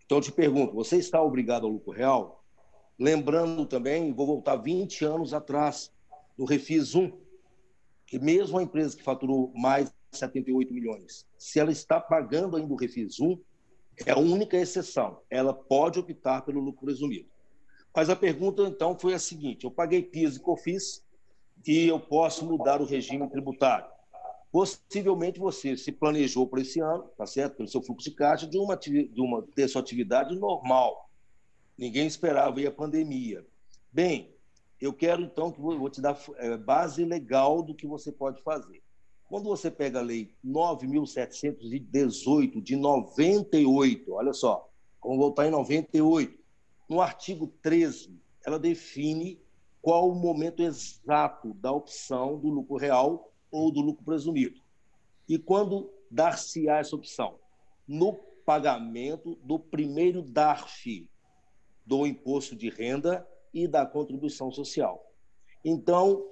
Então, eu te pergunto, você está obrigado ao lucro real? Lembrando também, vou voltar 20 anos atrás, no Refis 1, que mesmo a empresa que faturou mais de 78 milhões, se ela está pagando ainda o Refis 1, é a única exceção. Ela pode optar pelo lucro presumido. Mas a pergunta, então, foi a seguinte: eu paguei PIS e COFINS e eu posso mudar o regime tributário. Possivelmente você se planejou para esse ano, tá certo? Pelo seu fluxo de caixa, ter sua atividade normal. Ninguém esperava aí a pandemia. Bem, eu quero, então, que vou te dar base legal do que você pode fazer. Quando você pega a Lei 9.718 de 98, olha só, vamos voltar em 98, no artigo 13, ela define qual o momento exato da opção do lucro real ou do lucro presumido. E quando dar-se-á essa opção? No pagamento do primeiro DARF, do imposto de renda e da contribuição social. Então,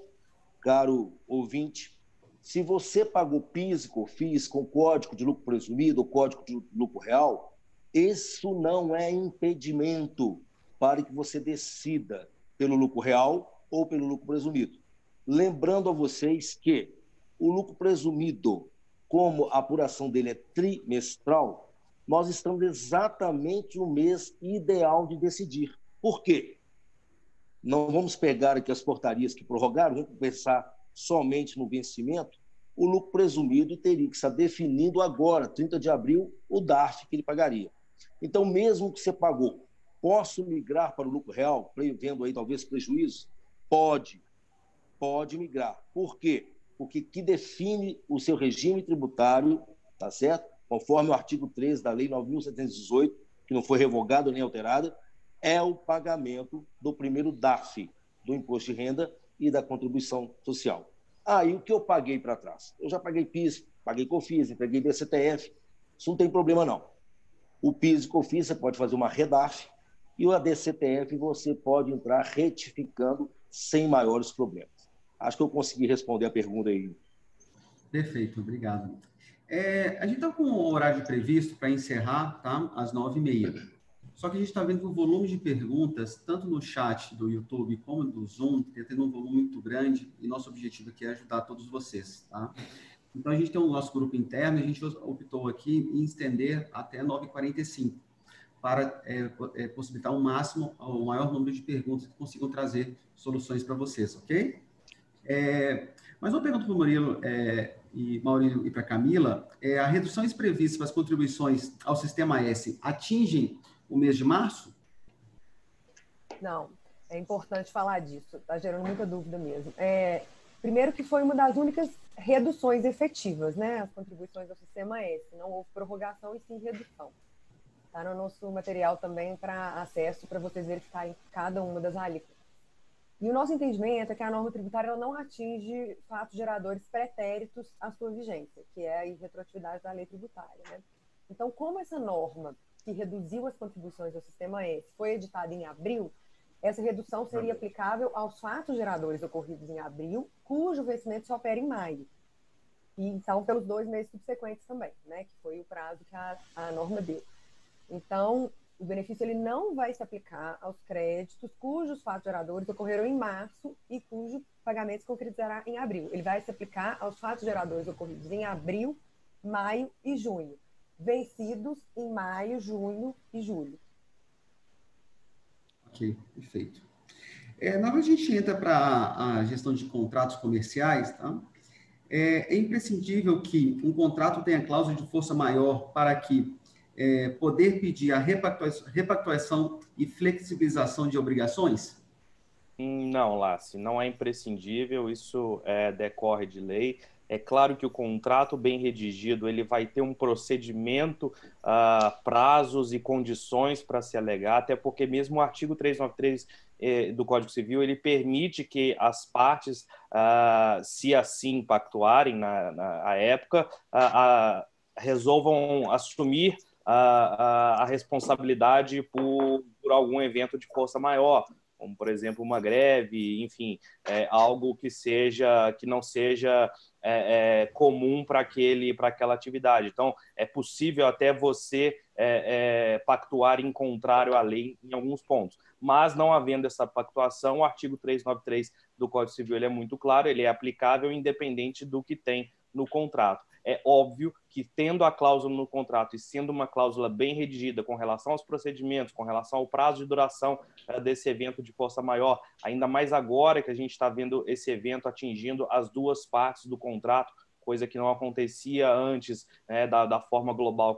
caro ouvinte, se você pagou PIS e COFINS com código de lucro presumido ou código de lucro real, isso não é impedimento para que você decida pelo lucro real ou pelo lucro presumido. Lembrando a vocês que o lucro presumido, como a apuração dele é trimestral, nós estamos exatamente no mês ideal de decidir. Por quê? Não vamos pegar aqui as portarias que prorrogaram, vamos pensar somente no vencimento. o lucro presumido teria que estar definindo agora, 30 de abril, o DARF que ele pagaria. Então, mesmo que você pagou, posso migrar para o lucro real, prevendo aí talvez prejuízo? Pode migrar. Por quê? Porque que define o seu regime tributário, tá certo? Conforme o artigo 13 da Lei 9.718, que não foi revogada nem alterada, é o pagamento do primeiro DARF, do Imposto de Renda e da Contribuição Social. E o que eu paguei para trás? Eu já paguei PIS, paguei COFINS, paguei DCTF, isso não tem problema não. O PIS e COFINS você pode fazer uma REDARF e o DCTF você pode entrar retificando sem maiores problemas. Acho que eu consegui responder a pergunta aí. Perfeito, obrigado. A gente está com o horário previsto para encerrar, tá? Às 9h30. Só que a gente está vendo que o volume de perguntas, tanto no chat do YouTube como do Zoom, está tendo um volume muito grande e nosso objetivo aqui é ajudar todos vocês, tá? Então, a gente tem o nosso grupo interno e a gente optou aqui em estender até 9h45 para possibilitar o maior número de perguntas que consigam trazer soluções para vocês, ok? Mas uma pergunta para o Murilo e Maurílio e para a Camila, a reduções previstas para as contribuições ao Sistema S atingem o mês de março? Não, é importante falar disso, está gerando muita dúvida mesmo. Primeiro que foi uma das únicas reduções efetivas, né? As contribuições ao Sistema S, não houve prorrogação e sim redução. Está no nosso material também para acesso, para vocês verificarem cada uma das alíquotas. E o nosso entendimento é que a norma tributária ela não atinge fatos geradores pretéritos à sua vigência, que é a irretroatividade da lei tributária, né? Então, como essa norma que reduziu as contribuições ao Sistema S foi editada em abril, essa redução seria aplicável aos fatos geradores ocorridos em abril, cujo vencimento se opera em maio. E, então, pelos 2 meses subsequentes também, né? Que foi o prazo que a norma deu. Então, o benefício ele não vai se aplicar aos créditos cujos fatos geradores ocorreram em março e cujo pagamento se concretizará em abril. Ele vai se aplicar aos fatos geradores ocorridos em abril, maio e junho, vencidos em maio, junho e julho. Ok, perfeito. Na hora que a gente entra para a gestão de contratos comerciais, tá? É imprescindível que um contrato tenha cláusula de força maior para que poder pedir a repactuação e flexibilização de obrigações? Não, Lácio, não é imprescindível, isso decorre de lei. É claro que o contrato bem redigido ele vai ter um procedimento, prazos e condições para se alegar, até porque mesmo o artigo 393 do Código Civil ele permite que as partes, se assim pactuarem na época, resolvam assumir a responsabilidade por algum evento de força maior, como, por exemplo, uma greve, enfim, algo que não seja comum para aquela atividade. Então, é possível até você pactuar em contrário à lei em alguns pontos. Mas, não havendo essa pactuação, o artigo 393 do Código Civil ele é muito claro, ele é aplicável independente do que tem no contrato. É óbvio que, tendo a cláusula no contrato e sendo uma cláusula bem redigida com relação aos procedimentos, com relação ao prazo de duração desse evento de força maior, ainda mais agora que a gente está vendo esse evento atingindo as duas partes do contrato, coisa que não acontecia antes, né, da forma global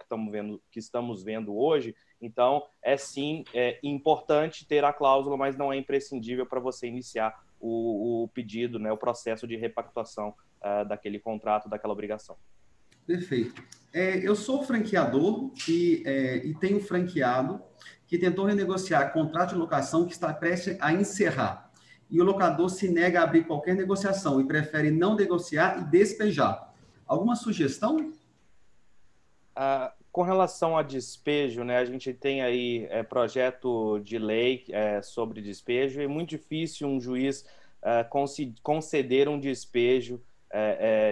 que estamos vendo hoje. Então, sim importante ter a cláusula, mas não é imprescindível para você iniciar o pedido, né, o processo de repactuação daquele contrato, daquela obrigação. Perfeito. Eu sou franqueador e tenho franqueado que tentou renegociar contrato de locação que está prestes a encerrar. E o locador se nega a abrir qualquer negociação e prefere não negociar e despejar. Alguma sugestão? Com relação a despejo, né, a gente tem aí projeto de lei sobre despejo e é muito difícil um juiz conceder um despejo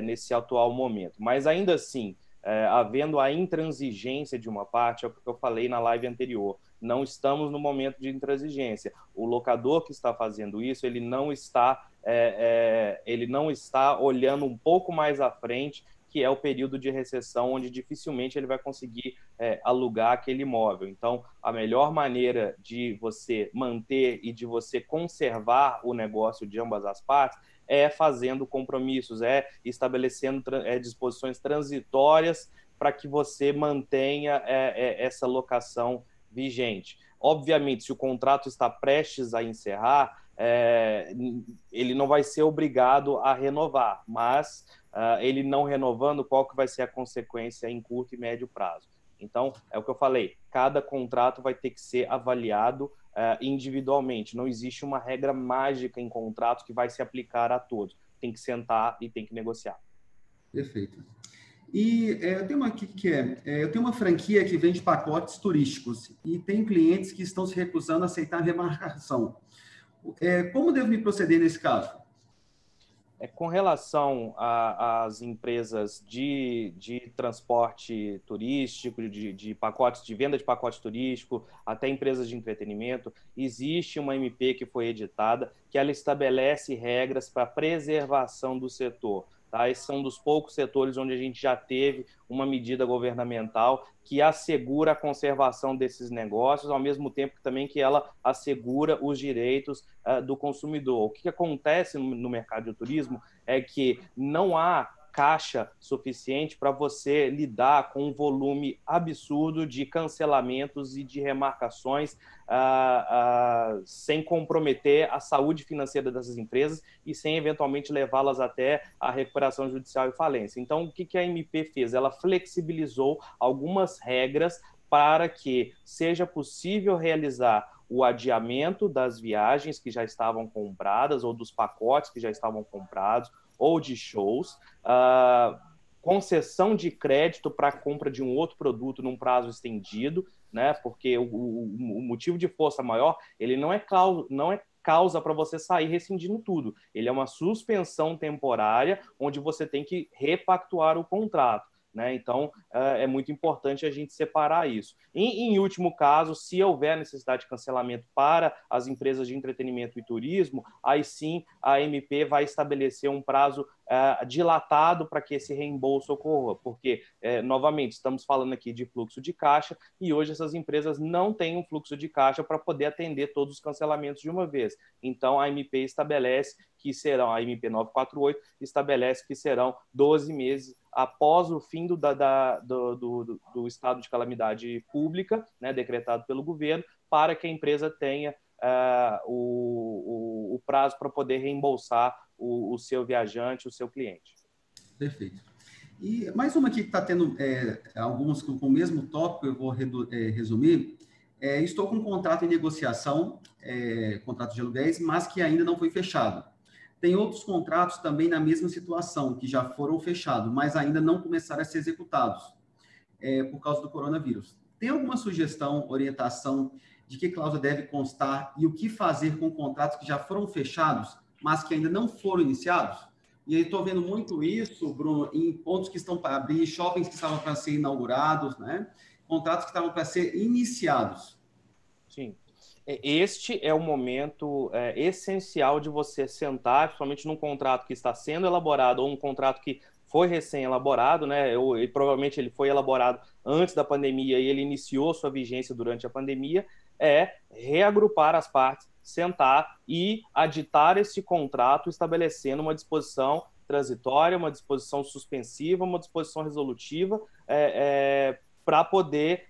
nesse atual momento. Mas ainda assim, havendo a intransigência de uma parte, é o que eu falei na live anterior, não estamos no momento de intransigência. O locador que está fazendo isso, ele não está olhando um pouco mais à frente, que é o período de recessão, onde dificilmente ele vai conseguir alugar aquele imóvel. Então, a melhor maneira de você manter e de você conservar o negócio de ambas as partes é fazendo compromissos, é estabelecendo disposições transitórias para que você mantenha essa locação vigente. Obviamente, se o contrato está prestes a encerrar, ele não vai ser obrigado a renovar, mas ele não renovando, qual que vai ser a consequência em curto e médio prazo? Então, é o que eu falei, cada contrato vai ter que ser avaliado individualmente. Não existe uma regra mágica em contratos que vai se aplicar a todos. Tem que sentar e tem que negociar. Perfeito. E eu tenho uma aqui eu tenho uma franquia que vende pacotes turísticos e tem clientes que estão se recusando a aceitar remarcação. Como devo me proceder nesse caso? Com relação às empresas de transporte turístico, de pacotes, de venda de pacote turístico, até empresas de entretenimento, existe uma MP que foi editada que ela estabelece regras para a preservação do setor. Tá? Esse são um dos poucos setores onde a gente já teve uma medida governamental que assegura a conservação desses negócios, ao mesmo tempo que também que ela assegura os direitos do consumidor. O que acontece no mercado de turismo é que não há caixa suficiente para você lidar com um volume absurdo de cancelamentos e de remarcações sem comprometer a saúde financeira dessas empresas e sem eventualmente levá-las até a recuperação judicial e falência. Então, o que a MP fez? Ela flexibilizou algumas regras para que seja possível realizar o adiamento das viagens que já estavam compradas ou dos pacotes que já estavam comprados, ou de shows, concessão de crédito para a compra de um outro produto num prazo estendido, né? Porque o motivo de força maior, ele não é causa para você sair rescindindo tudo. Ele é uma suspensão temporária onde você tem que repactuar o contrato. Né? Então, é muito importante a gente separar isso. Em último caso, se houver necessidade de cancelamento para as empresas de entretenimento e turismo, aí sim a MP vai estabelecer um prazo dilatado para que esse reembolso ocorra, porque, novamente, estamos falando aqui de fluxo de caixa e hoje essas empresas não têm um fluxo de caixa para poder atender todos os cancelamentos de uma vez. Então, a MP estabelece que serão, a MP 948 estabelece que serão 12 meses após o fim do estado de calamidade pública, né, decretado pelo governo, para que a empresa tenha o prazo para poder reembolsar o seu viajante, o seu cliente. Perfeito. E mais uma aqui que está tendo alguns com o mesmo tópico, eu vou resumir. Estou com um contrato em negociação, contrato de aluguéis, mas que ainda não foi fechado. Tem outros contratos também na mesma situação, que já foram fechados, mas ainda não começaram a ser executados por causa do coronavírus. Tem alguma sugestão, orientação de que cláusula deve constar e o que fazer com contratos que já foram fechados, mas que ainda não foram iniciados? E aí estou vendo muito isso, Bruno, em pontos que estão para abrir, shoppings que estavam para ser inaugurados, né? Contratos que estavam para ser iniciados. Sim. Este é o momento essencial de você sentar, principalmente num contrato que está sendo elaborado ou um contrato que foi recém-elaborado, né? E provavelmente ele foi elaborado antes da pandemia e ele iniciou sua vigência durante a pandemia, reagrupar as partes, sentar e aditar esse contrato estabelecendo uma disposição transitória, uma disposição suspensiva, uma disposição resolutiva para poder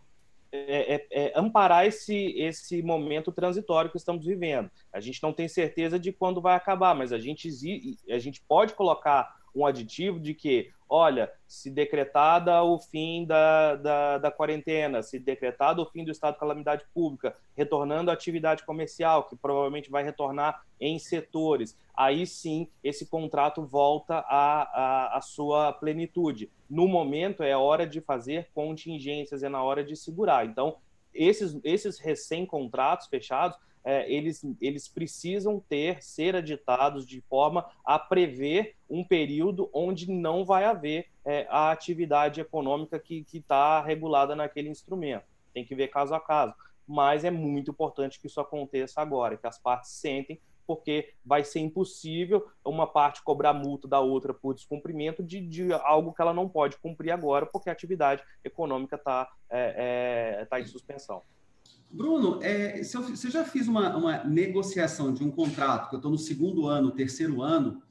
amparar esse momento transitório que estamos vivendo. A gente não tem certeza de quando vai acabar, mas a gente pode colocar um aditivo de que, olha, se decretada o fim da quarentena, se decretado o fim do estado de calamidade pública, retornando à atividade comercial, que provavelmente vai retornar em setores, aí sim esse contrato volta à sua plenitude. No momento é hora de fazer contingências, é na hora de segurar. Então, esses recém-contratos fechados, eles precisam ser aditados de forma a prever um período onde não vai haver a atividade econômica que está regulada naquele instrumento. Tem que ver caso a caso. Mas é muito importante que isso aconteça agora, que as partes sentem, porque vai ser impossível uma parte cobrar multa da outra por descumprimento de algo que ela não pode cumprir agora, porque a atividade econômica está em suspensão. Bruno, se eu já fiz uma negociação de um contrato, que eu estou no segundo ano, terceiro ano,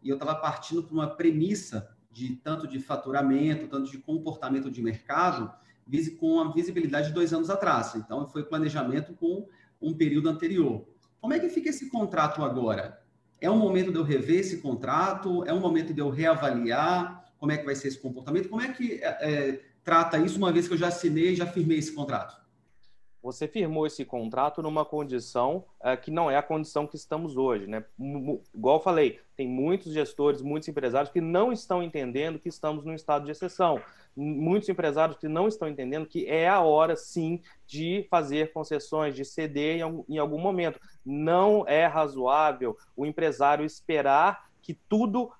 e eu estava partindo para uma premissa de tanto de faturamento, tanto de comportamento de mercado, com a visibilidade de 2 anos atrás. Então, foi planejamento com um período anterior. Como é que fica esse contrato agora? É um momento de eu rever esse contrato? É um momento de eu reavaliar como é que vai ser esse comportamento? Como é que trata isso, uma vez que eu já assinei, já firmei esse contrato? Você firmou esse contrato numa condição que não é a condição que estamos hoje, né? Igual eu falei, tem muitos gestores, muitos empresários que não estão entendendo que estamos num estado de exceção. Muitos empresários que não estão entendendo que é a hora, sim, de fazer concessões, de ceder em algum momento. Não é razoável o empresário esperar que tudo,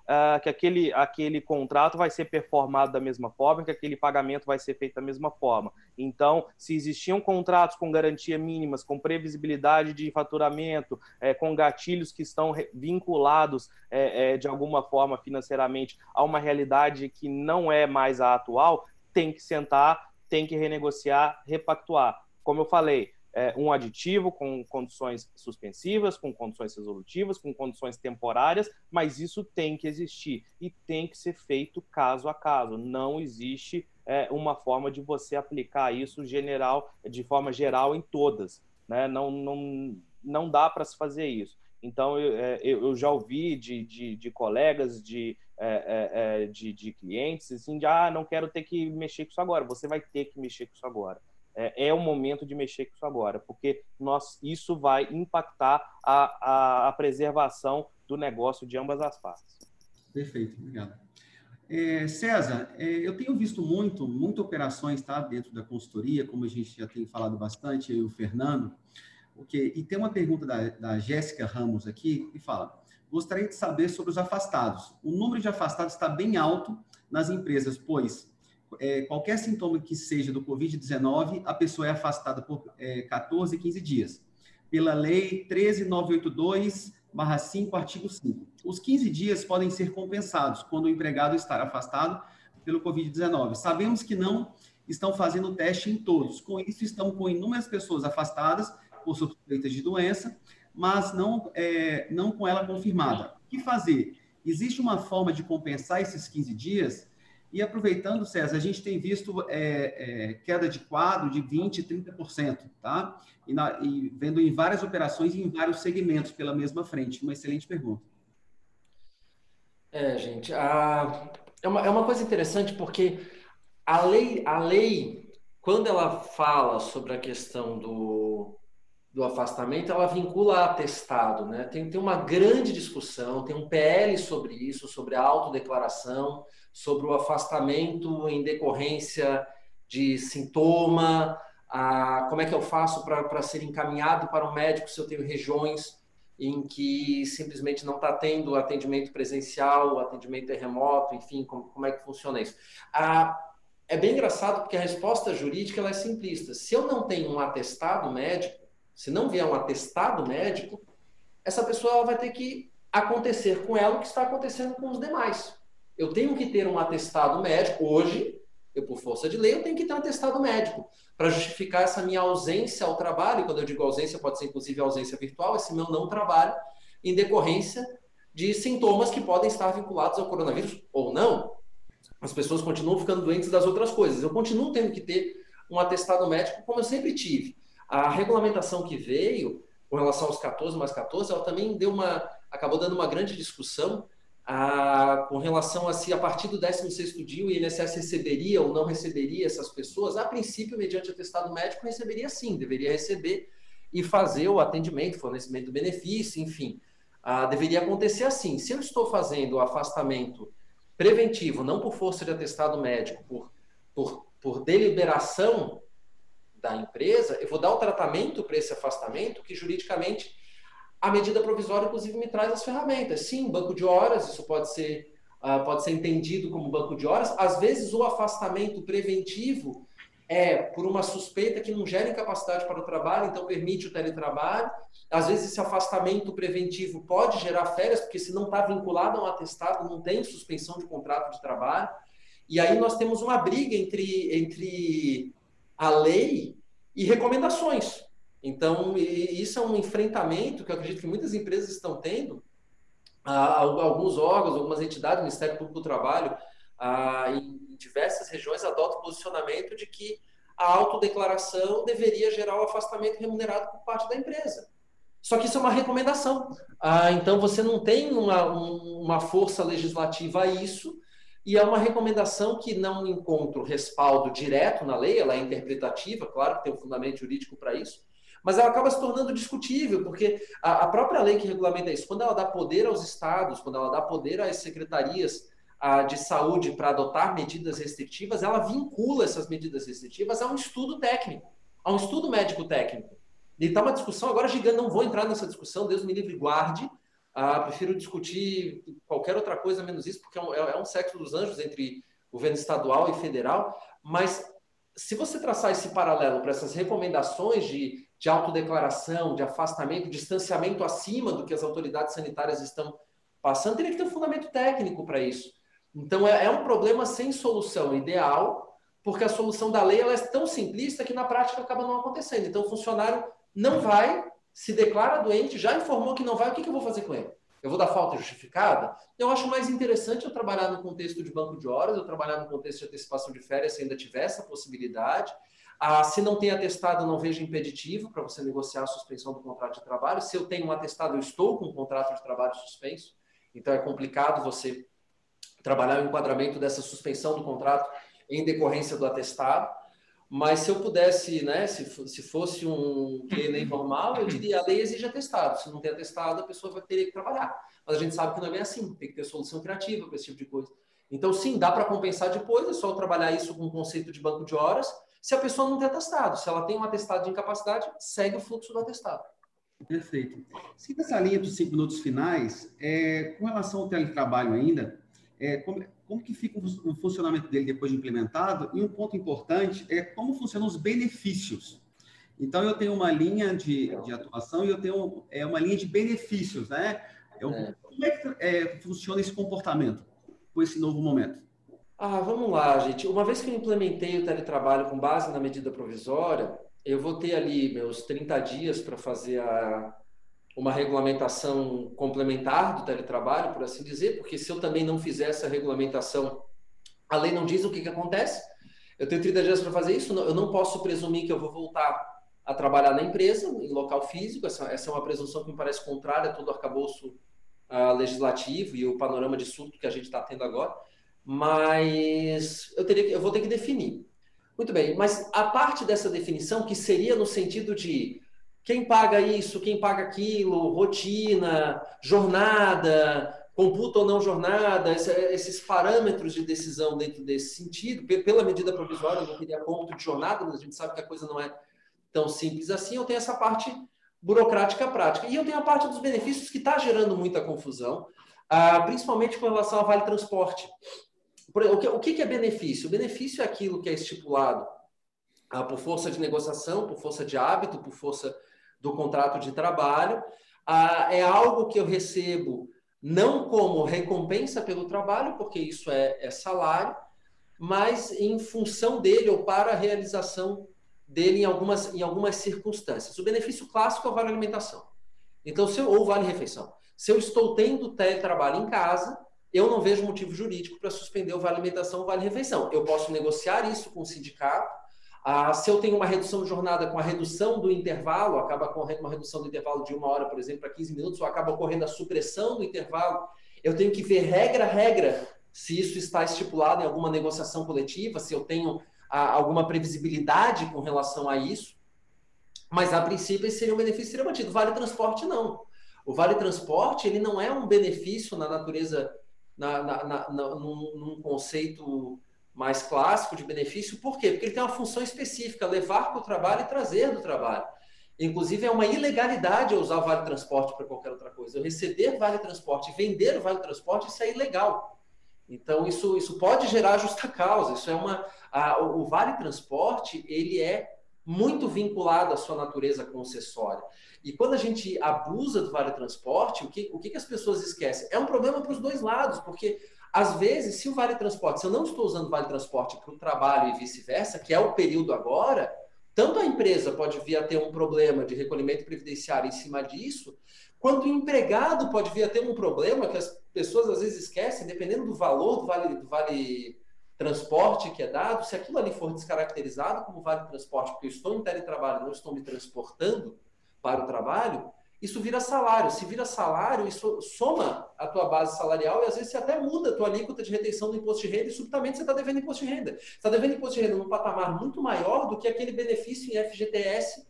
que aquele contrato vai ser performado da mesma forma, que aquele pagamento vai ser feito da mesma forma. Então, se existiam contratos com garantia mínimas, com previsibilidade de faturamento, com gatilhos que estão vinculados de alguma forma financeiramente a uma realidade que não é mais a atual, tem que sentar, tem que renegociar, repactuar. Como eu falei, um aditivo com condições suspensivas, com condições resolutivas, com condições temporárias, mas isso tem que existir e tem que ser feito caso a caso. Não existe uma forma de você aplicar isso de forma geral em todas, né? Não dá para se fazer isso. Então, eu já ouvi de colegas, de clientes, assim, não quero ter que mexer com isso agora. Você vai ter que mexer com isso agora. É o momento de mexer com isso agora, porque isso vai impactar a preservação do negócio de ambas as partes. Perfeito, obrigado. César, eu tenho visto muitas operações, tá, dentro da consultoria, como a gente já tem falado bastante, eu e o Fernando, e tem uma pergunta da Jéssica Ramos aqui, que fala: gostaria de saber sobre os afastados. O número de afastados está bem alto nas empresas, pois qualquer sintoma que seja do Covid-19, a pessoa é afastada por 14, 15 dias. Pela Lei 13.982/5, artigo 5. Os 15 dias podem ser compensados quando o empregado estar afastado pelo Covid-19. Sabemos que não estão fazendo teste em todos. Com isso, estão com inúmeras pessoas afastadas por suspeitas de doença, mas não com ela confirmada. O que fazer? Existe uma forma de compensar esses 15 dias? E aproveitando, César, a gente tem visto queda de quadro de 20%, 30%, tá? E vendo em várias operações e em vários segmentos pela mesma frente. Uma excelente pergunta. Gente, é uma coisa interessante porque a lei, quando ela fala sobre a questão do afastamento, ela vincula a atestado, né? Tem uma grande discussão, tem um PL sobre isso, sobre a autodeclaração, sobre o afastamento em decorrência de sintoma, como é que eu faço para ser encaminhado para um médico se eu tenho regiões em que simplesmente não está tendo atendimento presencial, o atendimento é remoto, enfim, como é que funciona isso? É bem engraçado porque a resposta jurídica ela é simplista. Se eu não tenho um atestado médico, se não vier um atestado médico, essa pessoa ela vai ter que acontecer com ela o que está acontecendo com os demais. Eu tenho que ter um atestado médico. Hoje, por força de lei, eu tenho que ter um atestado médico para justificar essa minha ausência ao trabalho. Quando eu digo ausência, pode ser inclusive ausência virtual, esse meu não trabalho, em decorrência de sintomas que podem estar vinculados ao coronavírus ou não. As pessoas continuam ficando doentes das outras coisas. Eu continuo tendo que ter um atestado médico, como eu sempre tive. A regulamentação que veio com relação aos 14 mais 14, ela também acabou dando uma grande discussão com relação a se a partir do 16º dia o INSS receberia ou não receberia essas pessoas. A princípio, mediante atestado médico, receberia sim, deveria receber e fazer o atendimento, fornecimento do benefício, enfim. Deveria acontecer assim. Se eu estou fazendo o afastamento preventivo, não por força de atestado médico, por deliberação da empresa, eu vou dar o tratamento para esse afastamento que juridicamente a medida provisória, inclusive, me traz as ferramentas. Sim, banco de horas, isso pode ser entendido como banco de horas. Às vezes, o afastamento preventivo é por uma suspeita que não gera incapacidade para o trabalho, então permite o teletrabalho. Às vezes, esse afastamento preventivo pode gerar férias, porque se não está vinculado a um atestado, não tem suspensão de contrato de trabalho. E aí nós temos uma briga entre a lei e recomendações. Então, isso é um enfrentamento que eu acredito que muitas empresas estão tendo alguns órgãos, algumas entidades, o Ministério Público do Trabalho, em diversas regiões, adotam o posicionamento de que a autodeclaração deveria gerar o afastamento remunerado por parte da empresa. Só que isso é uma recomendação. Então, você não tem uma força legislativa a isso, e é uma recomendação que não encontra o respaldo direto na lei, ela é interpretativa, claro que tem um fundamento jurídico para isso, mas ela acaba se tornando discutível, porque a própria lei que regulamenta isso, quando ela dá poder aos estados, quando ela dá poder às secretarias de saúde para adotar medidas restritivas, ela vincula essas medidas restritivas a um estudo técnico, a um estudo médico técnico. E está uma discussão agora gigante, não vou entrar nessa discussão, Deus me livre e guarde, prefiro discutir qualquer outra coisa menos isso, porque é um sexo dos anjos entre governo estadual e federal, mas se você traçar esse paralelo para essas recomendações de autodeclaração, de afastamento, distanciamento acima do que as autoridades sanitárias estão passando, teria que ter um fundamento técnico para isso. Então, é um problema sem solução ideal, porque a solução da lei ela é tão simplista que na prática acaba não acontecendo. Então, o funcionário não vai, se declara doente, já informou que não vai, o que eu vou fazer com ele? Eu vou dar falta justificada? Eu acho mais interessante eu trabalhar no contexto de banco de horas, eu trabalhar no contexto de antecipação de férias, se ainda tiver essa possibilidade. Se não tem atestado, não vejo impeditivo para você negociar a suspensão do contrato de trabalho. Se eu tenho um atestado, eu estou com um contrato de trabalho suspenso. Então, é complicado você trabalhar o enquadramento dessa suspensão do contrato em decorrência do atestado. Mas se eu pudesse, né, se fosse um QNEM normal, eu diria a lei exige atestado. Se não tem atestado, a pessoa vai ter que trabalhar. Mas a gente sabe que não é bem assim. Tem que ter solução criativa para esse tipo de coisa. Então, sim, dá para compensar depois. É só trabalhar isso com o conceito de banco de horas. Se a pessoa não tem atestado, se ela tem um atestado de incapacidade, segue o fluxo do atestado. Perfeito. Siga essa linha dos 5 minutos finais. Com relação ao teletrabalho ainda, como que fica o funcionamento dele depois de implementado? E um ponto importante é como funcionam os benefícios. Então, eu tenho uma linha de atuação e eu tenho uma linha de benefícios, né? Como é que funciona esse comportamento com esse novo momento? Vamos lá, gente. Uma vez que eu implementei o teletrabalho com base na medida provisória, eu vou ter ali meus 30 dias para fazer uma regulamentação complementar do teletrabalho, por assim dizer, porque se eu também não fizer essa regulamentação, a lei não diz o que acontece. Eu tenho 30 dias para fazer isso, eu não posso presumir que eu vou voltar a trabalhar na empresa, em local físico, essa é uma presunção que me parece contrária a todo o arcabouço legislativo e o panorama de surto que a gente está tendo agora, mas eu vou ter que definir. Muito bem, mas a parte dessa definição, que seria no sentido de quem paga isso, quem paga aquilo, rotina, jornada, computa ou não jornada, esses parâmetros de decisão dentro desse sentido, pela medida provisória, eu não teria ponto de jornada, mas a gente sabe que a coisa não é tão simples assim. Eu tenho essa parte burocrática prática. E eu tenho a parte dos benefícios que está gerando muita confusão, principalmente com relação ao Vale Transporte. O que é benefício? O benefício é aquilo que é estipulado por força de negociação, por força de hábito, por força do contrato de trabalho. É algo que eu recebo não como recompensa pelo trabalho, porque isso é salário, mas em função dele ou para a realização dele em algumas circunstâncias. O benefício clássico é o vale alimentação. Então, ou vale refeição. Se eu estou tendo teletrabalho em casa, eu não vejo motivo jurídico para suspender o vale alimentação ou vale refeição. Eu posso negociar isso com o sindicato. Se eu tenho uma redução de jornada com a redução do intervalo, acaba ocorrendo uma redução do intervalo de 1 hora, por exemplo, para 15 minutos, ou acaba ocorrendo a supressão do intervalo, eu tenho que ver regra, se isso está estipulado em alguma negociação coletiva, se eu tenho alguma previsibilidade com relação a isso. Mas, a princípio, esse seria um benefício seria mantido. Vale transporte, não. O vale transporte, ele não é um benefício na natureza, num conceito mais clássico de benefício. Por quê? Porque ele tem uma função específica, levar para o trabalho e trazer do trabalho. Inclusive, é uma ilegalidade eu usar o vale transporte para qualquer outra coisa. Eu receber vale transporte e vender o vale transporte, isso é ilegal. Então, isso pode gerar justa causa. Isso o vale transporte, ele é muito vinculado à sua natureza concessória. E quando a gente abusa do vale transporte, o que as pessoas esquecem? É um problema para os dois lados, porque às vezes, se eu não estou usando o vale transporte para o trabalho e vice-versa, que é o período agora, tanto a empresa pode vir a ter um problema de recolhimento previdenciário em cima disso, quanto o empregado pode vir a ter um problema que as pessoas às vezes esquecem, dependendo do valor do vale transporte que é dado, se aquilo ali for descaracterizado como vale transporte, porque eu estou em teletrabalho, não estou me transportando para o trabalho, isso vira salário. Se vira salário, isso soma a tua base salarial e às vezes você até muda a tua alíquota de retenção do imposto de renda e subitamente você está devendo imposto de renda. Você está devendo imposto de renda num patamar muito maior do que aquele benefício em FGTS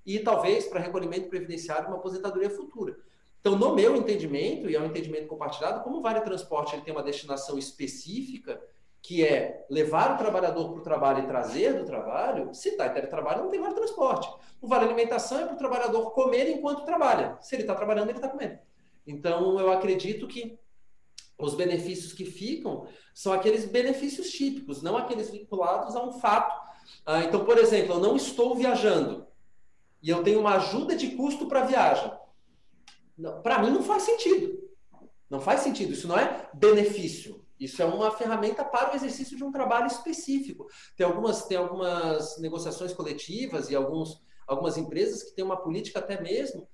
e talvez para recolhimento previdenciário uma aposentadoria futura. Então, no meu entendimento, e é um entendimento compartilhado, como o Vale Transporte ele tem uma destinação específica, que é levar o trabalhador para o trabalho e trazer do trabalho, se está em teletrabalho, não tem Vale Transporte. O Vale Alimentação é para o trabalhador comer enquanto trabalha. Se ele está trabalhando, ele está comendo. Então, eu acredito que os benefícios que ficam são aqueles benefícios típicos, não aqueles vinculados a um fato. Então, por exemplo, eu não estou viajando e eu tenho uma ajuda de custo para a viagem. Para mim, não faz sentido. Não faz sentido. Isso não é benefício. Isso é uma ferramenta para o exercício de um trabalho específico. Tem algumas negociações coletivas e algumas empresas que têm uma política até mesmo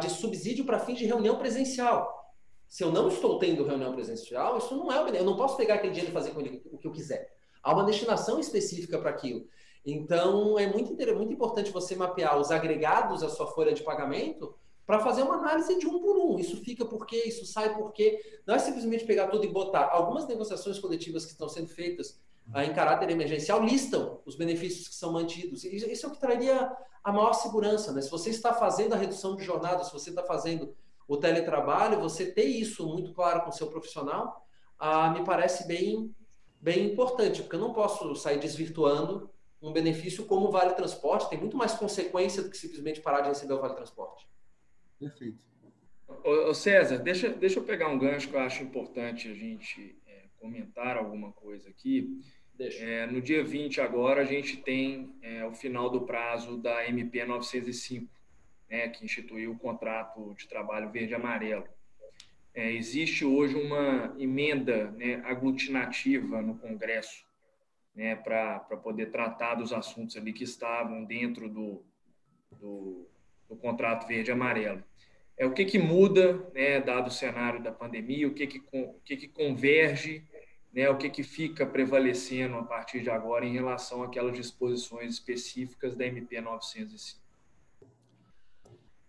de subsídio para fins de reunião presencial. Se eu não estou tendo reunião presencial, isso não é... Eu não posso pegar aquele dinheiro e fazer com ele o que eu quiser. Há uma destinação específica para aquilo. Então, é muito importante você mapear os agregados à sua folha de pagamento para fazer uma análise de um por um. Isso fica por quê, isso sai por quê. Não é simplesmente pegar tudo e botar. Algumas negociações coletivas que estão sendo feitas em caráter emergencial listam os benefícios que são mantidos. Isso é o que traria a maior segurança, né? Se você está fazendo a redução de jornada, se você está fazendo o teletrabalho, você ter isso muito claro com o seu profissional, me parece bem importante, porque eu não posso sair desvirtuando um benefício como o Vale Transporte. Tem muito mais consequência do que simplesmente parar de receber o Vale Transporte. Perfeito. Ô César, deixa eu pegar um gancho que eu acho importante a gente comentar alguma coisa aqui. No dia 20 agora, a gente tem o final do prazo da MP 905, que instituiu o contrato de trabalho verde e amarelo. Existe hoje uma emenda aglutinativa no Congresso para poder tratar dos assuntos ali que estavam dentro do contrato verde e amarelo. O que muda, dado o cenário da pandemia, o que converge, o que fica prevalecendo a partir de agora em relação àquelas disposições específicas da MP 905?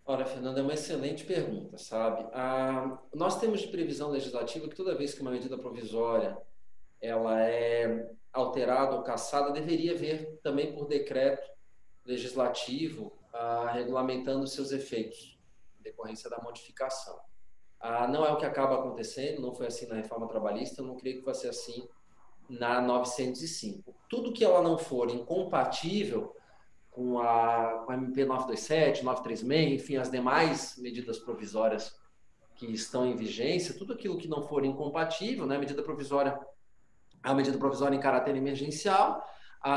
Olha, Fernando, é uma excelente pergunta, sabe? Nós temos de previsão legislativa que toda vez que uma medida provisória ela é alterada ou cassada, deveria haver também por decreto legislativo regulamentando seus efeitos em decorrência da modificação. Não é o que acaba acontecendo, não foi assim na reforma trabalhista, eu não creio que vai ser assim na 905. Tudo que ela não for incompatível com a MP 927, 936, enfim, as demais medidas provisórias que estão em vigência, tudo aquilo que não for incompatível, né, a medida provisória em caráter emergencial,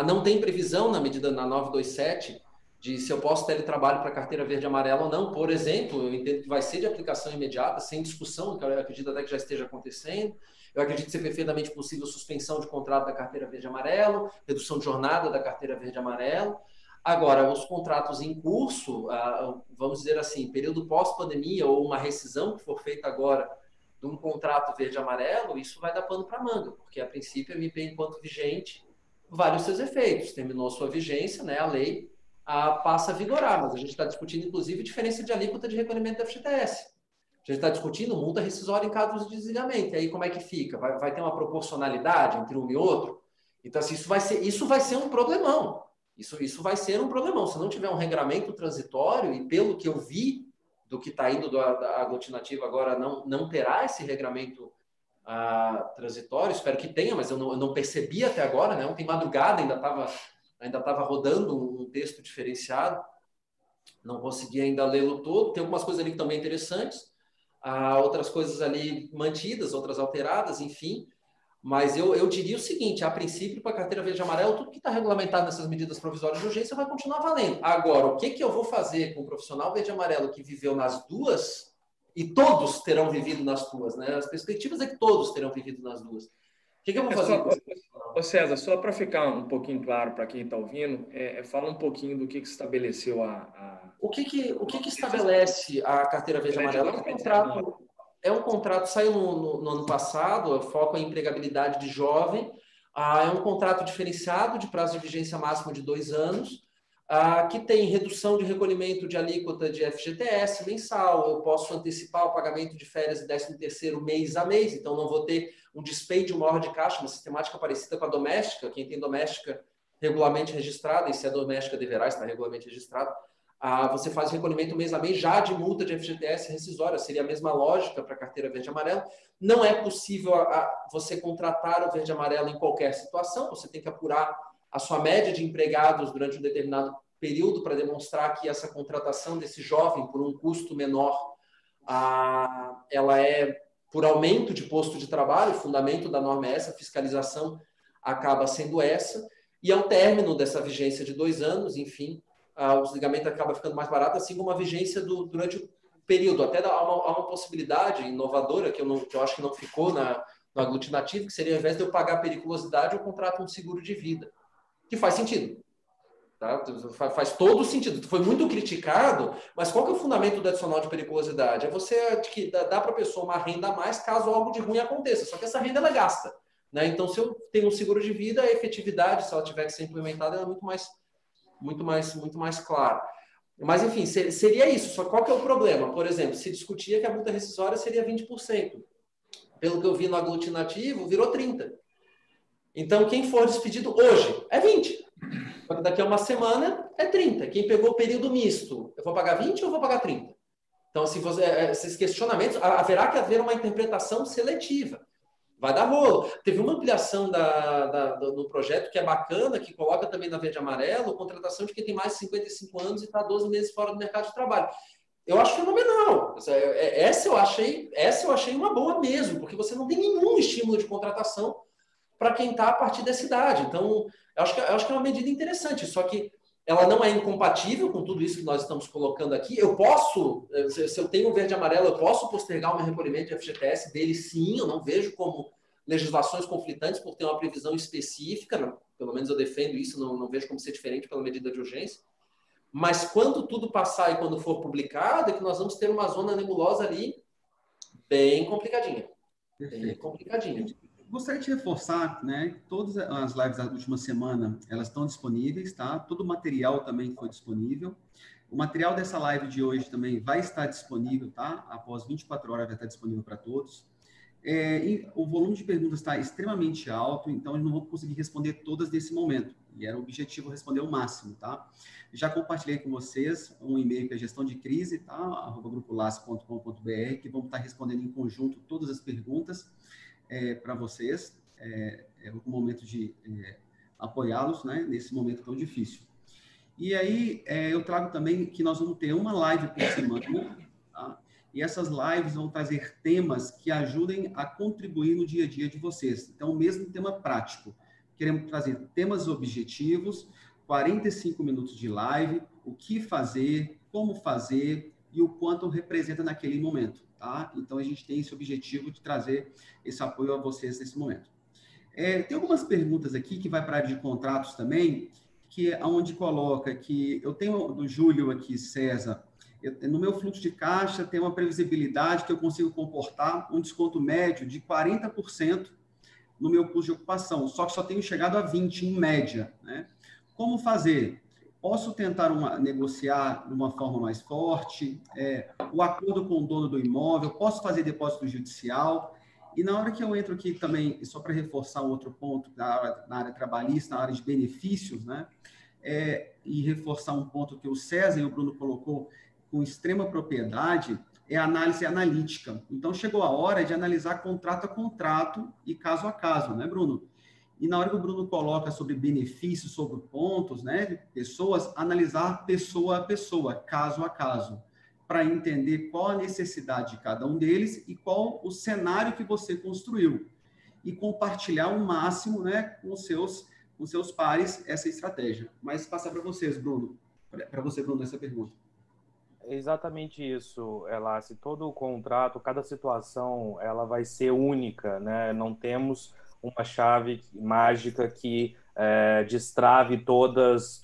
não tem previsão na 927 de se eu posso teletrabalho para carteira verde e amarela ou não. Por exemplo, eu entendo que vai ser de aplicação imediata, sem discussão, que eu acredito até que já esteja acontecendo. Eu acredito ser perfeitamente possível suspensão de contrato da carteira verde e amarelo, redução de jornada da carteira verde e amarelo. Agora, os contratos em curso, vamos dizer assim, período pós-pandemia ou uma rescisão que for feita agora de um contrato verde e amarelo, isso vai dar pano para manga, porque a princípio a MP, enquanto vigente, vale os seus efeitos. Terminou sua vigência, né, a lei passa a vigorar, mas a gente está discutindo, inclusive, diferença de alíquota de recolhimento da FGTS. A gente está discutindo multa rescisória em casos de desligamento. E aí, como é que fica? Vai ter uma proporcionalidade entre um e outro? Então, assim, isso vai ser um problemão. Isso vai ser um problemão. Se não tiver um regramento transitório, e pelo que eu vi do que está indo da aglutinativa agora, não terá esse regramento transitório. Espero que tenha, mas eu não percebi até agora, né? Ontem madrugada ainda estava rodando um texto diferenciado, não consegui ainda lê-lo todo. Tem algumas coisas ali que também interessantes, outras coisas ali mantidas, outras alteradas, enfim. Mas eu diria o seguinte, a princípio, para a carteira verde e amarelo, tudo que está regulamentado nessas medidas provisórias de urgência vai continuar valendo. Agora, o que eu vou fazer com o profissional verde e amarelo que viveu nas duas, e todos terão vivido nas duas, né? As perspectivas é que todos terão vivido nas duas. que eu vou fazer? Ô César, só para ficar um pouquinho claro para quem está ouvindo, fala um pouquinho do que estabeleceu O que estabelece a carteira verde e amarela? É um contrato, saiu no ano passado, foco em empregabilidade de jovem, é um contrato diferenciado de prazo de vigência máximo de 2 anos, que tem redução de recolhimento de alíquota de FGTS mensal, eu posso antecipar o pagamento de férias e 13º mês a mês, então não vou ter um dispêndio maior de caixa, uma sistemática parecida com a doméstica. Quem tem doméstica regularmente registrada, e se é doméstica deverá estar regularmente registrado, você faz recolhimento mês a mês já de multa de FGTS rescisória, seria a mesma lógica para a carteira verde e amarela. Não é possível você contratar o verde e amarelo em qualquer situação, você tem que apurar a sua média de empregados durante um determinado período para demonstrar que essa contratação desse jovem por um custo menor, ela é por aumento de posto de trabalho, o fundamento da norma é essa, a fiscalização acaba sendo essa, e ao término dessa vigência de 2 anos, enfim, o desligamento acaba ficando mais barato, assim como a vigência durante o período. Até há uma possibilidade inovadora, que eu acho que não ficou no aglutinativo, que seria, ao invés de eu pagar periculosidade, eu contrato um seguro de vida, que faz sentido. Tá? Faz todo sentido. Foi muito criticado, mas qual que é o fundamento do adicional de periculosidade? É você que dá para a pessoa uma renda a mais caso algo de ruim aconteça, só que essa renda ela é gasta. Né? Então, se eu tenho um seguro de vida, a efetividade, se ela tiver que ser implementada, ela é muito mais clara. Mas, enfim, seria isso. Só qual que é o problema? Por exemplo, se discutia que a multa rescisória seria 20%. Pelo que eu vi no aglutinativo, virou 30%. Então, quem for despedido hoje é 20%. Daqui a uma semana é 30%. Quem pegou o período misto, eu vou pagar 20% ou eu vou pagar 30%? Então, esses questionamentos, haverá que haver uma interpretação seletiva. Vai dar rolo. Teve uma ampliação do projeto que é bacana, que coloca também na verde e amarelo, contratação de quem tem mais de 55 anos e está 12 meses fora do mercado de trabalho. Eu acho fenomenal. Essa eu achei uma boa mesmo, porque você não tem nenhum estímulo de contratação para quem está a partir dessa idade. Então, eu acho que é uma medida interessante, só que ela não é incompatível com tudo isso que nós estamos colocando aqui. Eu posso, se eu tenho um verde e amarelo, eu posso postergar o meu recolhimento de FGTS dele, sim. Eu não vejo como legislações conflitantes por ter uma previsão específica, pelo menos eu defendo isso, não vejo como ser diferente pela medida de urgência. Mas quando tudo passar e quando for publicado, é que nós vamos ter uma zona nebulosa ali bem complicadinha. Perfeito. Bem complicadinha. Gostaria de reforçar, né, todas as lives da última semana, elas estão disponíveis, tá? Todo o material também foi disponível. O material dessa live de hoje também vai estar disponível, tá? Após 24 horas vai estar disponível para todos. E o volume de perguntas está extremamente alto, então eu não vou conseguir responder todas nesse momento. E era o objetivo responder o máximo, tá? Já compartilhei com vocês um e-mail que é gestão de crise, tá? @grupolace.com.br, que vamos estar respondendo em conjunto todas as perguntas para vocês. É um momento de apoiá-los, né? Nesse momento tão difícil. E aí, eu trago também que nós vamos ter uma live por semana, tá? E essas lives vão trazer temas que ajudem a contribuir no dia a dia de vocês. Então, o mesmo tema prático. Queremos trazer temas objetivos, 45 minutos de live, o que fazer, como fazer e o quanto representa naquele momento, tá? Então, a gente tem esse objetivo de trazer esse apoio a vocês nesse momento. Tem algumas perguntas aqui que vai para a área de contratos também, que é onde coloca que eu tenho do Júlio aqui, César, no meu fluxo de caixa tem uma previsibilidade que eu consigo comportar um desconto médio de 40% no meu custo de ocupação, só que só tenho chegado a 20% em média, né? Como fazer? Posso tentar negociar de uma forma mais forte, o acordo com o dono do imóvel, posso fazer depósito judicial. E na hora que eu entro aqui também, só para reforçar um outro ponto, na área trabalhista, na área de benefícios, né? E reforçar um ponto que o César e o Bruno colocou com extrema propriedade, é a análise analítica. Então, chegou a hora de analisar contrato a contrato e caso a caso, né, Bruno? E na hora que o Bruno coloca sobre benefícios, sobre pontos, né, de pessoas, analisar pessoa a pessoa, caso a caso, para entender qual a necessidade de cada um deles e qual o cenário que você construiu. E compartilhar o máximo, né, com seus pares essa estratégia. Mas passar para vocês, Bruno. Para você, Bruno, essa pergunta. Exatamente isso, Elace. Todo o contrato, cada situação, ela vai ser única, né? Não temos uma chave mágica que destrave todos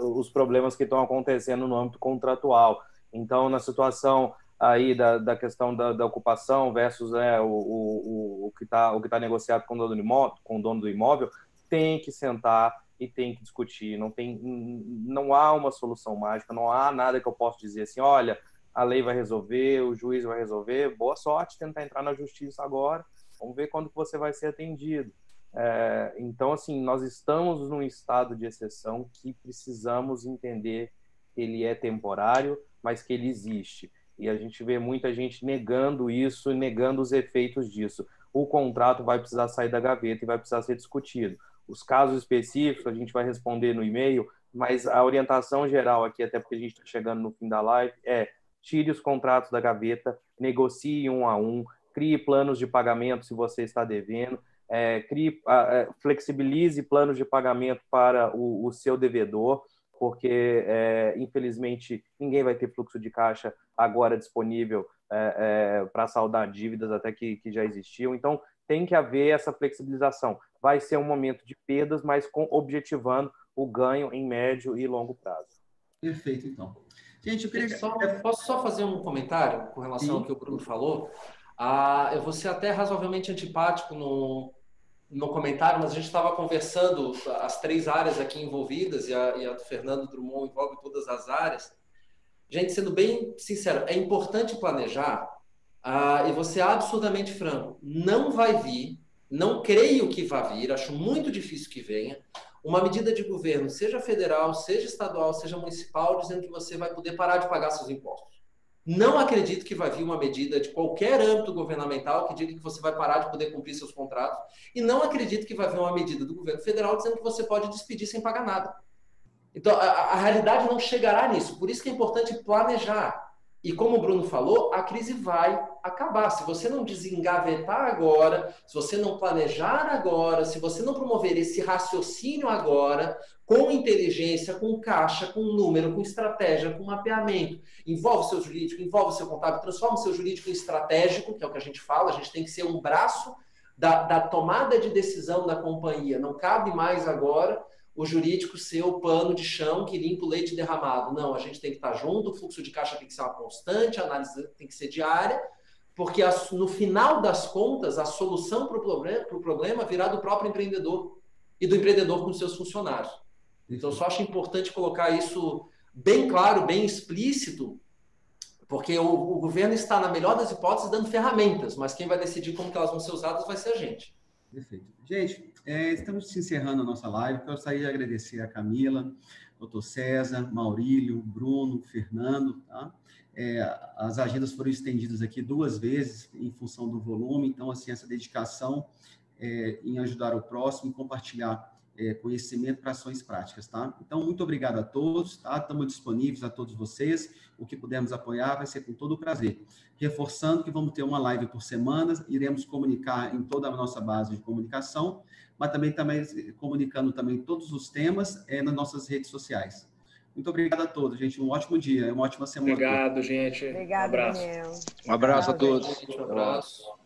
os problemas que estão acontecendo no âmbito contratual. Então, na situação aí da questão da ocupação versus o que tá negociado com o dono do imóvel, tem que sentar e tem que discutir. Não há uma solução mágica, não há nada que eu possa dizer assim, olha, a lei vai resolver, o juiz vai resolver, boa sorte tentar entrar na justiça agora, vamos ver quando que você vai ser atendido. Então, assim, nós estamos num estado de exceção que precisamos entender que ele é temporário, mas que ele existe. E a gente vê muita gente negando isso e negando os efeitos disso. O contrato vai precisar sair da gaveta e vai precisar ser discutido. Os casos específicos a gente vai responder no e-mail, mas a orientação geral aqui, até porque a gente está chegando no fim da live, tire os contratos da gaveta, negocie um a um, crie planos de pagamento se você está devendo, flexibilize planos de pagamento para o seu devedor, porque, infelizmente, ninguém vai ter fluxo de caixa agora disponível para saldar dívidas até que já existiam. Então, tem que haver essa flexibilização. Vai ser um momento de perdas, mas objetivando o ganho em médio e longo prazo. Perfeito, então. Gente, eu queria... Posso só fazer um comentário com relação ao que o Bruno falou? Eu vou ser até razoavelmente antipático no comentário, mas a gente estava conversando as 3 áreas aqui envolvidas, e a do Fernando Drummond envolve todas as áreas. Gente, sendo bem sincero, é importante planejar, e vou ser absurdamente franco, não vai vir, não creio que vá vir, acho muito difícil que venha, uma medida de governo, seja federal, seja estadual, seja municipal, dizendo que você vai poder parar de pagar seus impostos. Não acredito que vai vir uma medida de qualquer âmbito governamental que diga que você vai parar de poder cumprir seus contratos, e não acredito que vai vir uma medida do governo federal dizendo que você pode despedir sem pagar nada. Então, a realidade não chegará nisso. Por isso que é importante planejar. E como o Bruno falou, a crise vai acabar. Se você não desengavetar agora, se você não planejar agora, se você não promover esse raciocínio agora, com inteligência, com caixa, com número, com estratégia, com mapeamento, envolve o seu jurídico, envolve o seu contábil, transforma o seu jurídico em estratégico, que é o que a gente fala, a gente tem que ser um braço da tomada de decisão da companhia. Não cabe mais agora o jurídico ser o pano de chão que limpa o leite derramado. Não, a gente tem que estar junto, o fluxo de caixa tem que ser uma constante, a análise tem que ser diária, porque no final das contas, a solução para o problema virá do próprio empreendedor e do empreendedor com seus funcionários. Então, eu só acho importante colocar isso bem claro, bem explícito, porque o governo está, na melhor das hipóteses, dando ferramentas, mas quem vai decidir como que elas vão ser usadas vai ser a gente. Perfeito. Gente, estamos encerrando a nossa live. Eu gostaria de agradecer a Camila, doutor César, Maurílio, Bruno, Fernando. Tá? As agendas foram estendidas aqui 2 vezes em função do volume, então, assim, essa dedicação em ajudar o próximo e compartilhar conhecimento para ações práticas, tá? Então, muito obrigado a todos, tá? Estamos disponíveis a todos vocês. O que pudermos apoiar vai ser com todo o prazer. Reforçando que vamos ter uma live por semana, iremos comunicar em toda a nossa base de comunicação, mas também comunicando também todos os temas nas nossas redes sociais. Muito obrigado a todos, gente. Um ótimo dia, uma ótima semana. Obrigado, gente. Obrigado, um abraço. Daniel. Um abraço a todos. Um abraço.